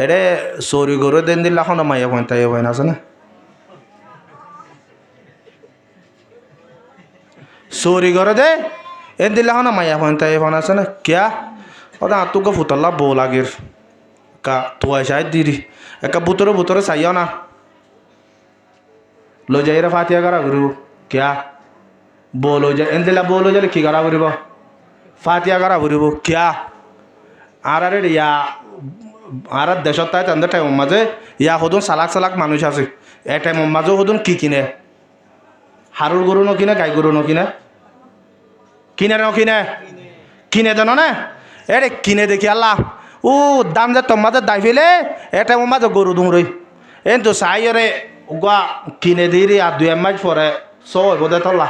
এরে চুরি করে দেন দিলে এখন মাইয়া পয়েন্টাই হয় না আছে না চুরি করে দে এন দিলে এখন মাইয়া পয়েন্টাই হয় আছে না কিয়া ওটা তোকে ফুটাল্লা বউ লাগের কা তুয়াই সাই দিদি একা বুতরে চাইও না লৈ যাই রে ফাতিয়া করা ঘুরিব কিয়া বউ লৈ যায় এন দিলা বউ লৈ যালে কি করা ঘুরিব ফাতিয়া করা ঘুরিব কিয়া আর আরে ইয়া আর দেশত তাই তাদের টাইমের মাঝে ইয়া সদন চালাক মানুষ আছে এই টাইমের মাঝেও সদন কি কিনে হারুর গরু নকিনে গাই গরু নকিনে কিনে দেন না এরে কিনে দেখি আল্লাহ ও দাম যে তোর মাঝে দাই ফেলে এই টাইমের মাঝে গরু দুমরই এন তো চাই রে উগা কিনে দিই আর 2 মাস পরে সব বোধে তোলা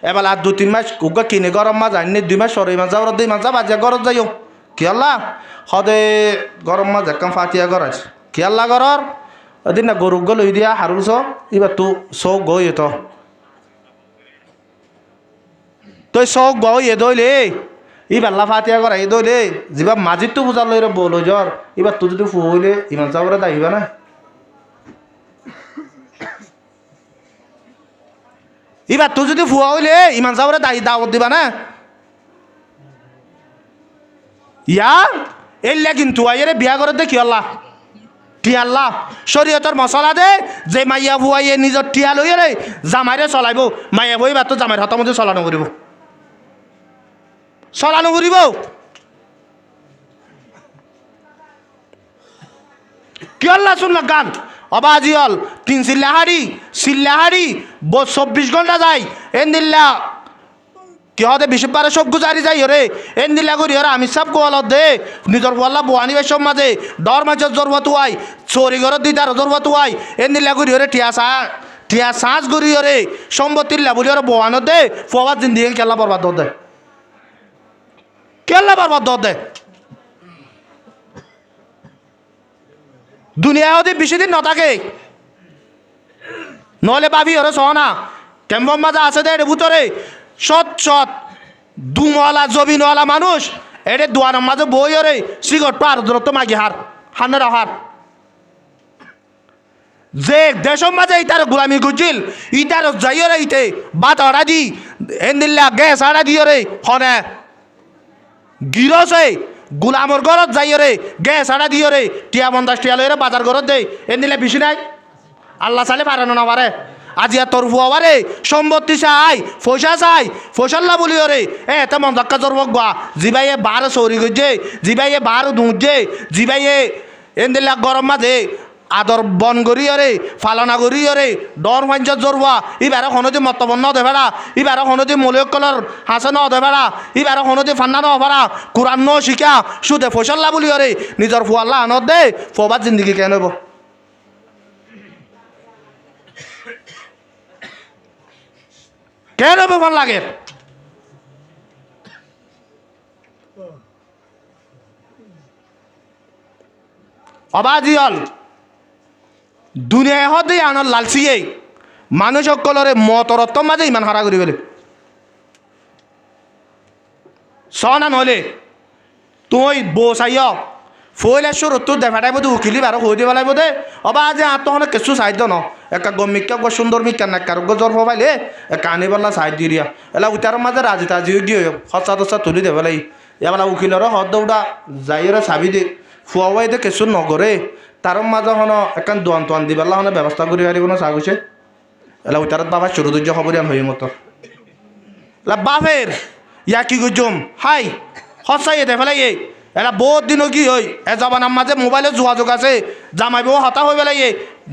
এবার আর 2-3 মাস উগা কিনে গরম মাছ আনি 2 মাস সরই মাছ যাওয়ার 2 মাস যাবা যে গরম যাইও কি আল্লাহ সদে গরম মাছ একদম ফাটিয়া গড়াইছ কি আল্লাহ গরর ওদিন না গরু গো লই দিয়া হারুল চ এবার তো চৌ গই তো তই চৌ গই এ দইলে ই বেল্লা ফাটিয়া গড়াই দইলে যা মাজিত তো বুঝার লই রে বল জ্বর এবার তুই যদি ফুইলে ইমান চাবরে দাইবা না এবার তুই যদি ফুয়া হইলে ইমান চাবরে দাওয়াত দিবা না ইয়া এল্লা কিন্তু আইরে বিয়া করে দেখি আল্লাহ টিয়া আল্লাহ শরীয়তের মশলা দে যে মাইয়া বুয়াইয়ে নিজের টিয়া লইয়ে রে জামাইরে চলাইব মাইয়া বই বা তো জামাইর হাতের মধ্যে চলানো করিব কি আল্লাহ শুনল গান অবাজি হল 3 চিল্লাহারি 24 ঘন্টা যায় এন দিল্লা কি হতে বিশ্ববারে সব গুজারি যাই রে এন দিলা করি ওরা আমি সব গোয়াল দে নিজের বল্লা বোয়ানি সব মাঝে ডর মাঝে জরবা তুয়াই চোরি ঘর দি তার জরবা তুয়াই এন দিলা করি ওরে টিয়া সাঁজ করি ওরে সম্পত্তির লাভলি ওরা বোয়ান দে ফোয়ার জিন্দিগি কেলা বরবাদ দে দুনিয়া হতে বেশি দিন নথাকে নহলে পাবি ওরে সহনা কেম্বম মাজা আছে দে ভিতরে সৎ দুমলা জবিনওয়ালা মানুষ এটে দুয়ারের মাঝে বই রে সিগট পার দূরত্ব মাগি হানের হার যে দেশের মাঝে ইটার গোলামি গুজিল ইটার যাইও রে ইতে বাত আড়া দি এন দিল্লা গ্যাস আড়া দিও রে হনে গিরসে গোলামর ঘরত যাইও রে গ্যাস আড়া দিও রে টিয়া 50 টিয়া লই রে বাজার ঘরত দে এন দিল্লা বেশি নাই আল্লাহ চালে পারানো না পারে আজিয়া তোর ফুয়ারে সম্পত্তি চাই পয়সাল্লা বলি রে এতে মন ধাক্কা জরব গোয়া জিবাইয়ে বার চৌরি গজে জিবাইয়ে বার দুঁজে জিবাইয়ে এন দিল্লা গরম মাঝে আদর বন করি রে ফালনা করি রে ডর পাঞ্চত জরবা ইবার হনদি মতবন ন দেবেড়া ইবার হনদি মলিক কলর হাসে ন দেবেড়া ইবার হনদি ফান্না ন হবারা কোরআন ন শিখা সুদে পয়সাল্লা বলি রে নিজের ফুয়াল্লা আনত দে ফোবার জিন্দগি কেন নেব কেন বেফান লাগে অবাজি হল দুনিয়া হতে আনার লালচিয়ে মানুষ সকলরে মতরত্ব মাঝে ইমান হারা করি বলে সনা নহলে তুই বউ চাইয় ফইলে সুরত দেখাটাই বোধ উকিলি বারো হয়ে দিব লাগবে দে অবা যে আত্মহনে কিছু সাহায্য ন একা গমিকা গ সুন্দর মিকা না কারো জ্বর পাইলে একা আনিবাল্লা সাহায্য দিয়া এলা উতার মাঝে রাজি তাজি গিয়ে হসা দসা তুলি দেবে লাই এবার উকিলর হদ দৌড়া যাইরে চাবি দে ফুয়াবাই দে কিছু নগরে তার মাঝে হন একান দোয়ান তোয়ান দিবাল্লা হনে ব্যবস্থা করি পারিব না চা গৈছে এলা উতারত বাবা চুরু দুর্য খবরিয়ান হয়ে মতো বাপের ইয়া কি গুজম হাই হসাই দে ফেলাই এরা বহুত দিনও কি হয় এ জবানার মাঝে মোবাইলে যোগাযোগ আছে জামাই বউ হতা হয়ে পেলাই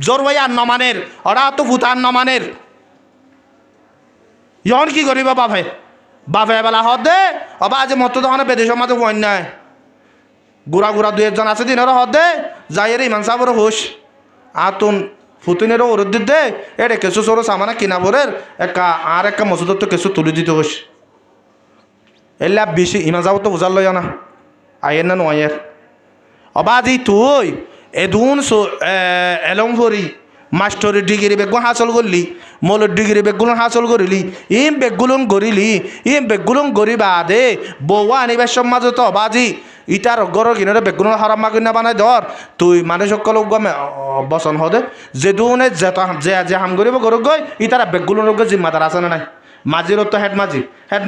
জোর ভাই আর নমানের ওরা তো ভূতান নমানের ইহন কি করিব বাপে এবেলা হত দে অবা আজ মতো তখন বেদেশের মাঝে বন নাই গুড়া 2-1 আছে দিন হত দে যাই রে ইমান সাবর হোস আতুন ফুতুনেরও ওর দিত দে এটা কিছু সরো সামানা কিনা পরের আর একটা মসুদত তো কিছু তুলে দিতে হোস এলে বেশি ইমান যাবো তো বুঝার লয় না আয়ের না নয়ের অবাদি তুই এদুন এলং ভরি মাস্টরের ডিগ্রি বেগুন হাসল করলি মলের ডিগ্রি বেগুন হাসল করিলি বেগুলন গরিলি বেগুলন গরি বাদে বউ আনিবার সমাজ তো অবাজি ইটার গর কিনারে বেগুন হারাম মাগুন বানাই ধর তুই মানুষ সকল বচন হদে যে দুনে যে হাম করিব গরু গই ইতারা বেগুন জিম্মাদার আছে না নাই মাঝির তো হেড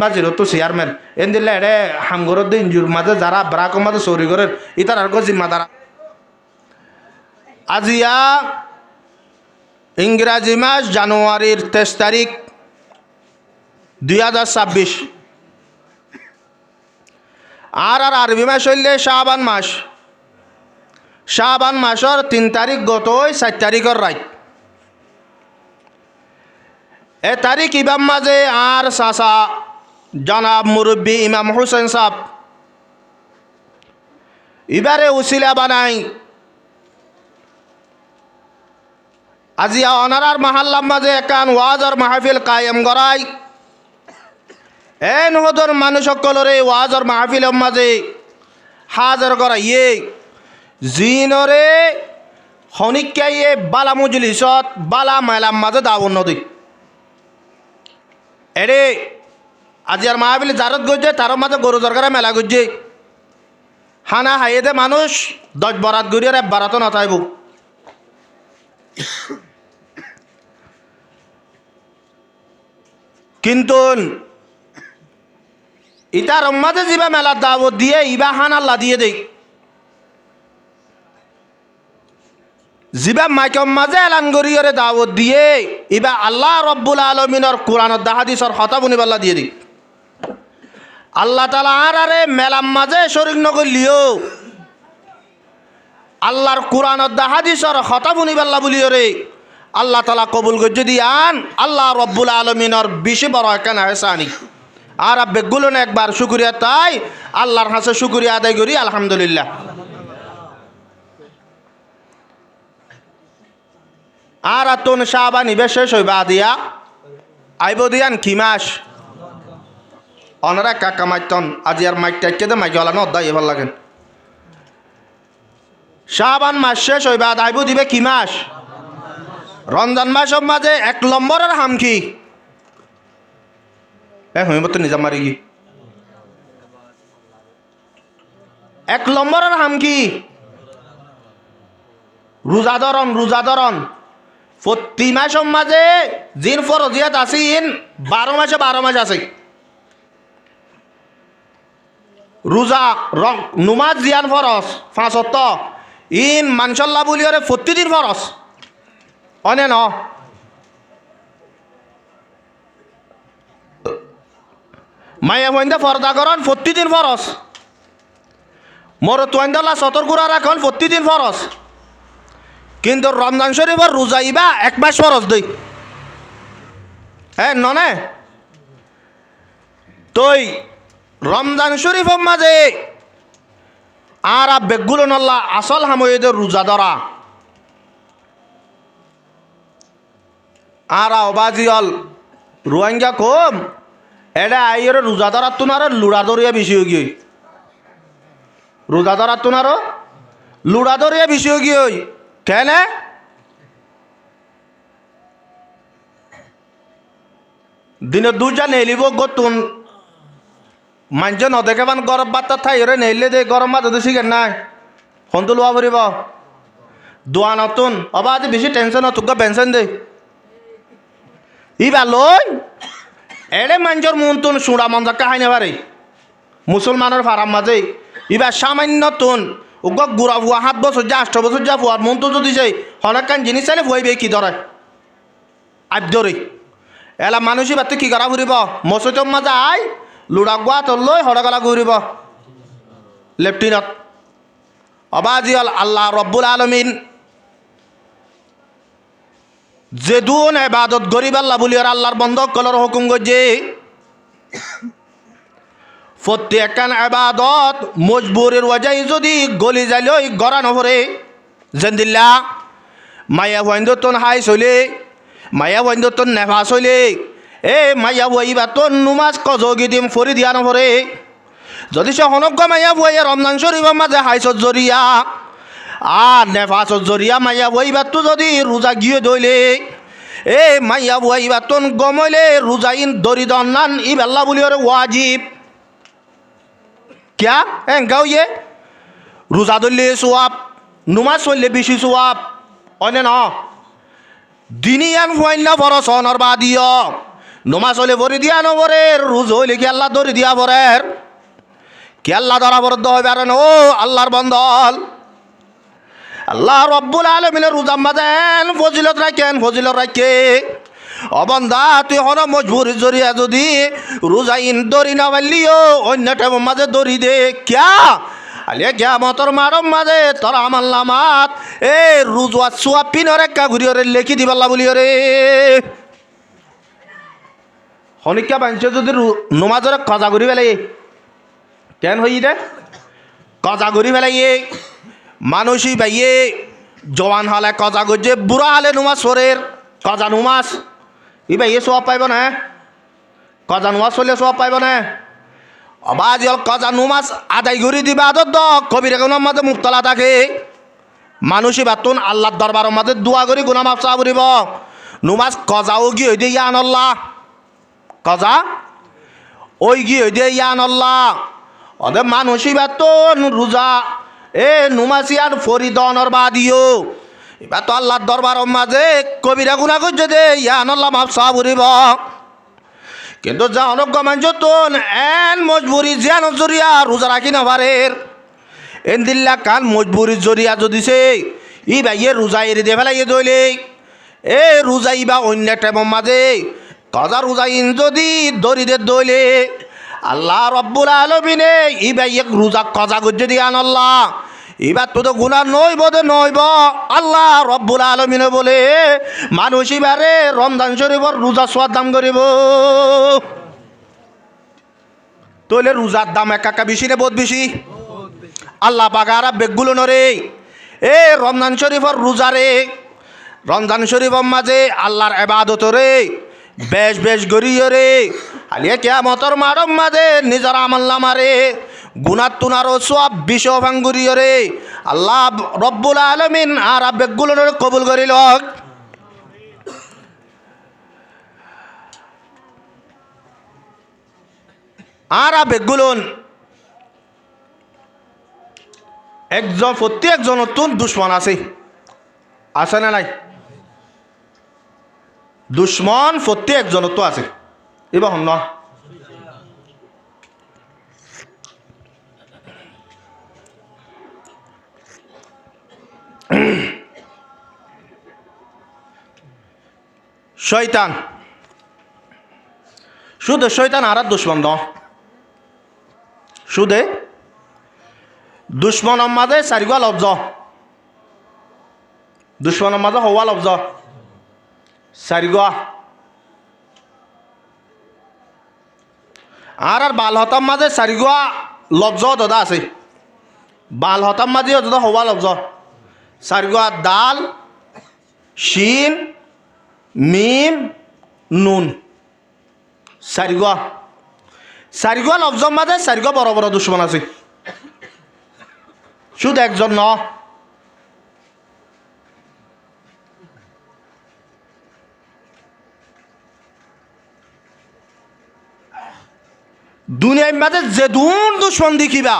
মাঝির তো চেয়ারম্যান এন দিলে এড়ে হাম গরত দিন ইঞ্জুর মাঝে যারা ব্রাকর মাঝে চৌরি করের ইতার আর জিম্মাদার আজিয়া ইংরাজি মাস জানুয়ারির 23 তারিখ 2026 আর আরবি মাস হইলে শাবান মাসের 3 তারিখ গত 4 তারিখের রাত এ তারিখ ইমাম মাঝে আর চাচা জনাব মুরব্বী ইমাম হুসেন সাহেব এবারে উসিলা বানাই আজিয়া অনারার মাহাল্লার মাঝে একান ওয়াজর মাহফিল কায়েম করাই এন হদর মানুষ সকলরে ওয়াজর মাহফিলের মাঝে হাজার করাইয়ে জিনরে হনিকাইয়ে বালা মজলিসত বালা মেলার মাঝে দাওন নদী এরে আজিয়ার মাহফিল জারত গজে তার মাঝে গরু দরকারে মেলা গজে হানা হাইয়েদে মানুষ 10 বরাত গড়িয়ে বারাত নথাইব কিন্তু ইটার মাঝে যিবা মেলার দাওয়াত দিয়ে ইবা হান আল্লাহ দিয়ে দেই যিবা মাইকম মাঝে এলান করিয়রে দাওয়াত দিয়ে ইবা আল্লাহ রব্বুল আলমিনের কোরআনত হাদিসর হতা বুনিবাল্লা দিয়ে দিই আল্লাহ তালা আরে মেলাম মাঝে শরীক নগলিও আল্লাহর কোরআনত হাদিসর হতা বুনিবাল্লা বলিয়রে আল্লাহ তালা কবুল গজ্জে দিয়ান আল্লাহ রব্বুল আলমিনের বেশি বড় কেন হেসানি আর বেগুলো একবার শুকরিয়া তাই আল্লাহর হাসে শুকরিয়া আদায় করি আলহামদুলিল্লাহ আর তুন শাবান ইবে শেষ হইবা দিয়া আইব দিয়ান কি মাস অনারা কাকা মাইতন আজি আর মাইক টাইকে দে মাইক হলা নদাই এবার লাগেন শাবান মাস শেষ হইবা আইব দিবে কি মাস রমজান মাসের মাঝে 1 নম্বরের হাম কি হইব তো নিজাম মারি কি 1 নম্বরের হাম কি রোজাদরন প্রতি মাসের মাঝে জিন ফরজিয়াত আছে ইন 12 মাসে 12 মাস আছে রোজা নুমাজ জিয়ান ফরস 5 ইন মানসাল্লাহ বলিয়রে প্রতিদিন ফরস অনে ন মায়া বন্ধে ফরদা করন প্রতিদিন ফরস মোর তোয়াইন্দা সতর্কুরা রাখন প্রতিদিন ফরস কিন্তু রমজান শরীফের রোজা ইবা 1 মাস ফরস দেই হ্যাঁ ননে তই রমজান শরীফের মাঝে আর বেগুলো নল্লা আসল হাময়েদের রোজা ধরা আর অবাজিয়ল রোহিঙ্গা কম এটা আইয়ের রোজা ধরার তোনার লুড়া ধরিয়া বেশি গিয়ে রোজা ধরার তোনার লুড়া ধরিয়া বেশি গিয়ে কেন দিনে দুজা নেলিব গতুন মানছে নদেখাবান গরম বার্তা থাই রে নেইলে দে গরম বাত শিখেন নাই ফোনটো লোৱা ফুৰিব দোয়া নতুন অবা আজি বেশি টেনশন তোক পেনশন দে ইবা লই এড়ে মাঞ্জর মনতুন সুড়া মঞ্জা কাহাই নেবারে মুসলমানের ফারাম মাঝে ইবা সামান্য তুন উগ গুড়া ফুয়া 7 বছর যা 8 বছর যা ফুয়ার মন তো যদি যাই হনাকান জিনিস চাইলে ফুয়াইবে কি ধরে আবদরে এলা মানুষই বাতে কি করা ফুরিব মসজিদর মাঝে আই লুড়া গুয়া তোর লই হড়াগলা ঘুরিব লেফটিনত অবাজিয়াল আল্লাহ রব্বুল আলমিন যে দুন এবাদত গরিব আল্লাহ বলি আর আল্লাহর বন্ধক কলর হুকুম গজে প্রত্যেকখান এবাদত মজবুরের ওয়াজাই যদি গলি যাইল গড়া নহরে জেন্দিল্লা মায়া বন্ধতন হাই চলে মায়া বন্ধতন নেভা চলে এ মায়া বইবা তোর নুমাজ কজগি দিম ফরি দিয়া নহরে যদি সে হনজ্ঞ মায়া বইয়া রমজান শরীফের মাঝে হাইছত জরিয়া আর নেফাছত জরিয়া মাইয়া বইবা তো যদি রোজা গিয়ে দইলে এ মাইয়া বইবা তোন গমইলে রোজাইন দরিদন নান ই বেল্লা বলি ওরে ওয়াজিব क्या गाँव ये রোজা ধরলে সোয়াব, নুমাজ পড়লে বেশি সোয়াব, অনে ন দিনিয়ান ফুয়াইনা ফরস অনর বা দিয় নুমাজ হলে ভরি দিয়া নবরের, রোজ হইলে কি আল্লাহ ধরে দিয়া বরের, কি আল্লাহ ধরা বরদ্দ হবে আর ও আল্লাহর বন্দল। আল্লাহ রব্বুল আলমিনের রোজা মাদেন ফজিলত রাখেন, ফজিলত রাখে অবন্ধা তুই হন মজবুরির জরিয়া যদি রোজা ইন দড়ি না পারলিও অন্য টাইমের মাঝে দড়ি দে ক্যা আলিয়া ক্যা মতর মারম মাঝে তোর আমার লামাত এ রোজা সোয়া পিনর একা ঘুরিয়ে লেখি দিবাল্লা বলিও রে। হনিকা বাঞ্চে যদি নমাজের কজা করি ফেলাই কেন হই রে কজা করি ফেলাই মানুষই বাইয়ে জওয়ান হলে কজা করছে, বুড়া হলে নুমাজ পড়ের কজা নুমাজ ই বাইয়ে সব পাইব না, কজা নুমাজ চললে সব পাইব না। আবাজ কজা নুমাজ আদায় করে দিবা আদত দ কবির এগুলোর মাঝে মুক্তলা থাকে, মানুষই বাতুন আল্লাহর দরবারের মাঝে দোয়া করি গুনাহ মাফ চা করিব। নুমাজ কজাও গিয়ে হই দিয়ে ইয়ান আল্লাহ, কজা ওই গিয়ে হই দিয়ে ইয়ান আল্লাহ ওদের মানুষই বাতুন রোজা এ নুমাসিয়ার ফরিদনর বা দিও এবার তো আল্লাহর দরবারের মাঝে কবিরা গুনাহ করছে দে ইয়ান আল্লাহ মাফ চা করিব। কিন্তু যা অনেক গমান যতন এন মজবুরি জিয়ান জরিয়া রোজা রাখি না পারের এন দিল্লা কান মজবুরির জরিয়া যদি সে ই ভাইয়ে রোজা এড়ে দিয়ে ফেলাইয়ে দইলে এ রোজা ইবা অন্য টাইমের মাঝে কজা রোজা ইন যদি দরিদের দইলে আল্লাহ রব্বুল আলমিনে ই ভাইয়ে রোজা কজা করছে দিয়ান আল্লাহ এবার তো গুনাহ নইব দে নইব। আল্লাহ রব্বুল আলমিনে বলে মানুষ এবারে রমজান শরীফর রোজা সোয়ার দাম করিব, তইলে রোজার দাম একা বেশি রে বহুত বেশি। আল্লাহ পাক আর বেগগুলো নরে এ রমজান শরীফর রোজা রে, রমজান শরীফর মাঝে আল্লাহর ইবাদত রে বেশ বেশ গরিয় রে আলিয়া কিয়ামতর মারম মাঝে নিজের আমল নামারে গুনাহ তুনারও সব বিষ ভাঙ্গুরিয় রে আল্লাহ রব্বুল আলমিন আর বেগগুলো কবুল করিল। আর বেগগুলোন একজন প্রত্যেকজন নতুন দুশ্মন আছে, আছে না নাই? দুশ্মন প্রত্যেকজন তো আছে এবার হন না শয়তান, শুধু শয়তান আর দুশ্মন ন, শুধু দুশ্মনের মাঝে চারিগুয়া লব্জ, দুশ্মনের মাঝে হওয়া লব্জ চারিগুয়া আর বাল হতার মাঝে চারিগুয়া লব্জ দাদা আছে, বাল হতার মাঝে দাদা হওয়া লব্জ চারিগুয়া দাল শিন মিম নুন চারিগুয়া, চারিগুয়া লব্জর মাঝে চারিগুয়া বড় বড় দুশ্মন আছে, শুধু একজন ন। দুনিয়ার মাঝে যে দুশ্মন দেখিবা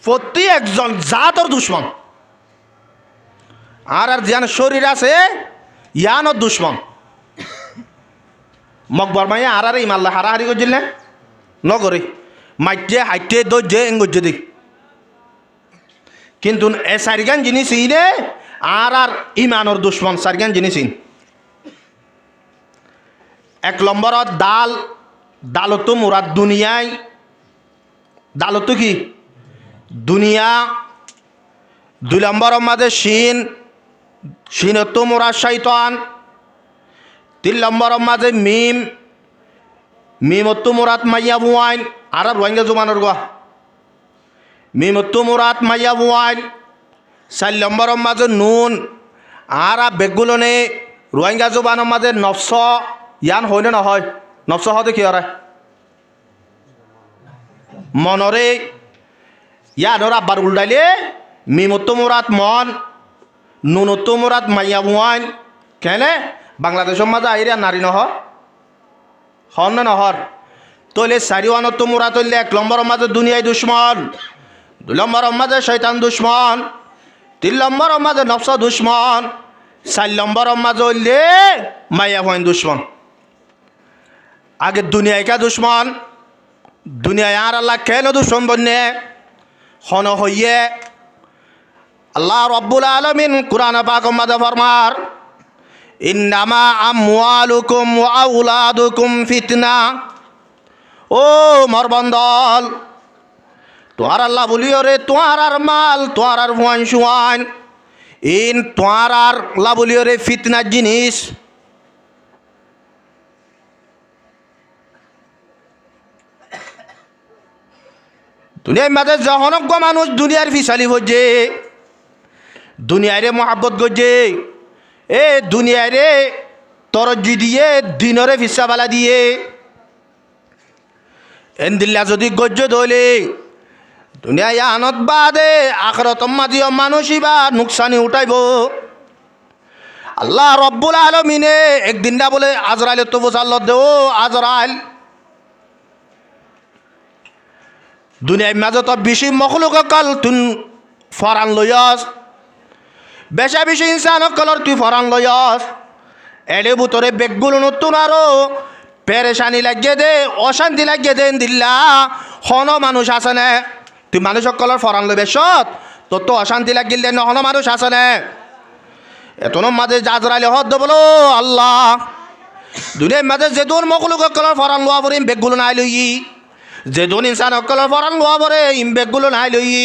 প্রতি একজন জাতর দুশ্মন, আর আর যান শরীর আছে ইয়ানোর দুশ্মন। মকবর মাইয়া আর আর ইমাল্লা হারাহারি করছিল না নগরে মাইটে হাইটে দে এঙ্গজ দিক, কিন্তু এ সারিগান জিনিস ইনে আর আর ইমানোর দুশ্মন সারিগান জিনিস ইন। এক নম্বরত দাল, দালতো মুরাদ দুনিয়ায়, দালতো কি দুনিয়া। দুই নম্বরের মাঝে শিন, শিনতো মুরাদ শয়তান। তিন নম্বরের মাঝে মিম, মিমতো মুরাদ মাইয়া বুয়াইন আর রোহিঙ্গা জমানোর গোয়া, মিমতো মুরাদ মাইয়া বুয়াইন। 4 নম্বরের মাঝে নুন আর বেগুলনে রোহিঙ্গা জবানের মাঝে নফস ইয়ান হয় না নহয়, নফস হতে কি হয় মনরে ইয়ানোর আব্বার উল্টাইলে মিমতো মুরাদ মন, নুনতো মুরাদ মাইয়া বুয়াইন। কেনে বাংলাদেশের মাঝে আইরা নারী নহ হন না নহর, তইলে 4 মুরাদ হইলে 1 নম্বরের মাঝে দুনিয়ায় দুশ্মন, 2 নম্বরের মাঝে শয়তান দুশ্মন, 3 নম্বরের মাঝে নফস দুশ্মন, 4 নম্বরের মাঝে হইলে মাইয়া হইন দুশ্মন। আগে দুনিয়ায় কা দুশ্মন, দুনিয়ায় আর আল্লাহ কেন দুশ্মন বন্যে হন হইয়ে আল্লাহ রব্বুল আলামিন কুরআন পাক মাঝে ফরমার ইন্নামা আমওয়ালুকুম ওয়া আওলাদুকুম ফিতনা। ও মরবন্দল, তোমার আল্লাহ বলিও রে তোমার আর মাল তোমার আর ভুয়ান সুয়ান ইন তোমার আর আল্লাহ বলিও রে ফিতনার জিনিস। দুনিয়ার মাঝে যখন মানুষ দুনিয়ার ফিসালি হচ্ছে, দুনিয়ারে মহাব্বত করছে, এ দুনিয়ারে তরজি দিয়ে দিনরে ফিসাবালা দিয়ে এন্দিল্লা যদি গজ্জ ধরলে দুনিয়ায় আনত বাদে আখরত মাঝিও মানুষই বা নুকসানি উঠাইব। আল্লাহ রব্বুল আলমিনে একদিন না বলে আজরাইলের তো বোঝাল দেও আজরাইল দুনিয়ার মাঝে তো বেশি মখলুক কাল তুন ফরান লইয়াস, বেশা বেশি ইনসান কলর তুই ফরান লইয়াস, এড়ে বুতরে বেগগুলো নতুন আরো পেরেশানি লাগিয়ে দে, অশান্তি লাগিয়ে দেন দিল্লা হন মানুষ আছে না তুই মানুষ সকলের ফরান লই বেশত তোর তো অশান্তি লাগিল দে হন মানুষ আছে না। এত মাঝে আজরাইলে হদ বলো আল্লাহ দুনিয়ার মাঝে যে দূর মখলুক কলর ফরান লোয়া পরে বেগগুলো নাই লই, যে দোন ইনসান অকলর ফরান লোয়া পরে ইমবেগগুলো নাই লই,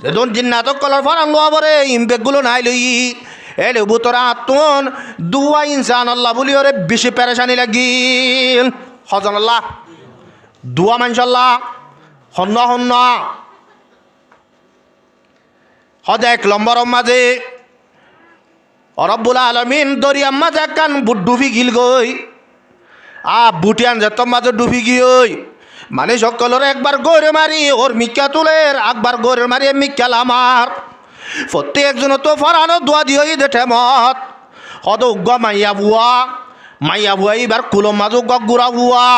যে দোন জিন্নাত অকলর ফরান লোয়া পরে ইমবেগগুলো নাই লই, এলে বুতরা আত্মন দুয়া ইনসান আল্লাহ বলি ওরে বেশি পেরেশানি লাগিল। হজন আল্লাহ দুয়া মানসাল্লাহ হন্য হন্য হদ 1 নম্বরের মাঝে রব্বুল আলামিন দরিয়ার মাঝে একখান ডুবি গিল গই বুটিয়ান যেত মাঝে ডুবি গিয়ে মানে সকলের একবার গৌরে মারি ওর মিক্কা তুলের একবার গৌরে মারি মিক্কাল আমার প্রত্যেকজন তো ফরানো দোয়া দিয়ে দেখে মত হদ উগ্গা মাইয়া বুয়া এবার কুলম মাঝ উগ্গা গুড়া বুয়া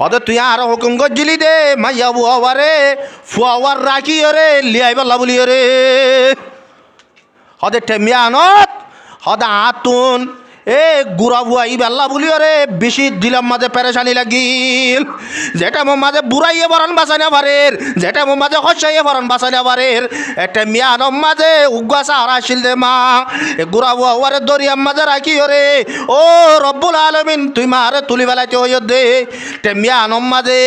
হদে তুই আর হুকুম গজিলি দে মাইয়া বুয়া বারে ফুয়ার রাখি রে লিয়াই বল্লা বলি রে হদে টেমিয়া আনত হদা আতুন এ গুড়া বুয়া ই বেল্লা বলি রে বেশি দিলাম মাঝে পেরেশানি লাগিল, যেটা মো মাঝে বুড়াইয়ে বরণ বাঁচানে পারের, যেটা মো মাঝে হসাইয়ে বরণ বাঁচানে পারের, একটা মিয়ানম মাঝে উগ্গা সাহারা আসিল দে মা এ গুড়া বুয়া ওরে দরিয়াম মাঝে রাখি রে ও রব্বুল আলামিন তুই মারে তুলি বেলাইতে হইয় দে তে মিয়ানম মাঝে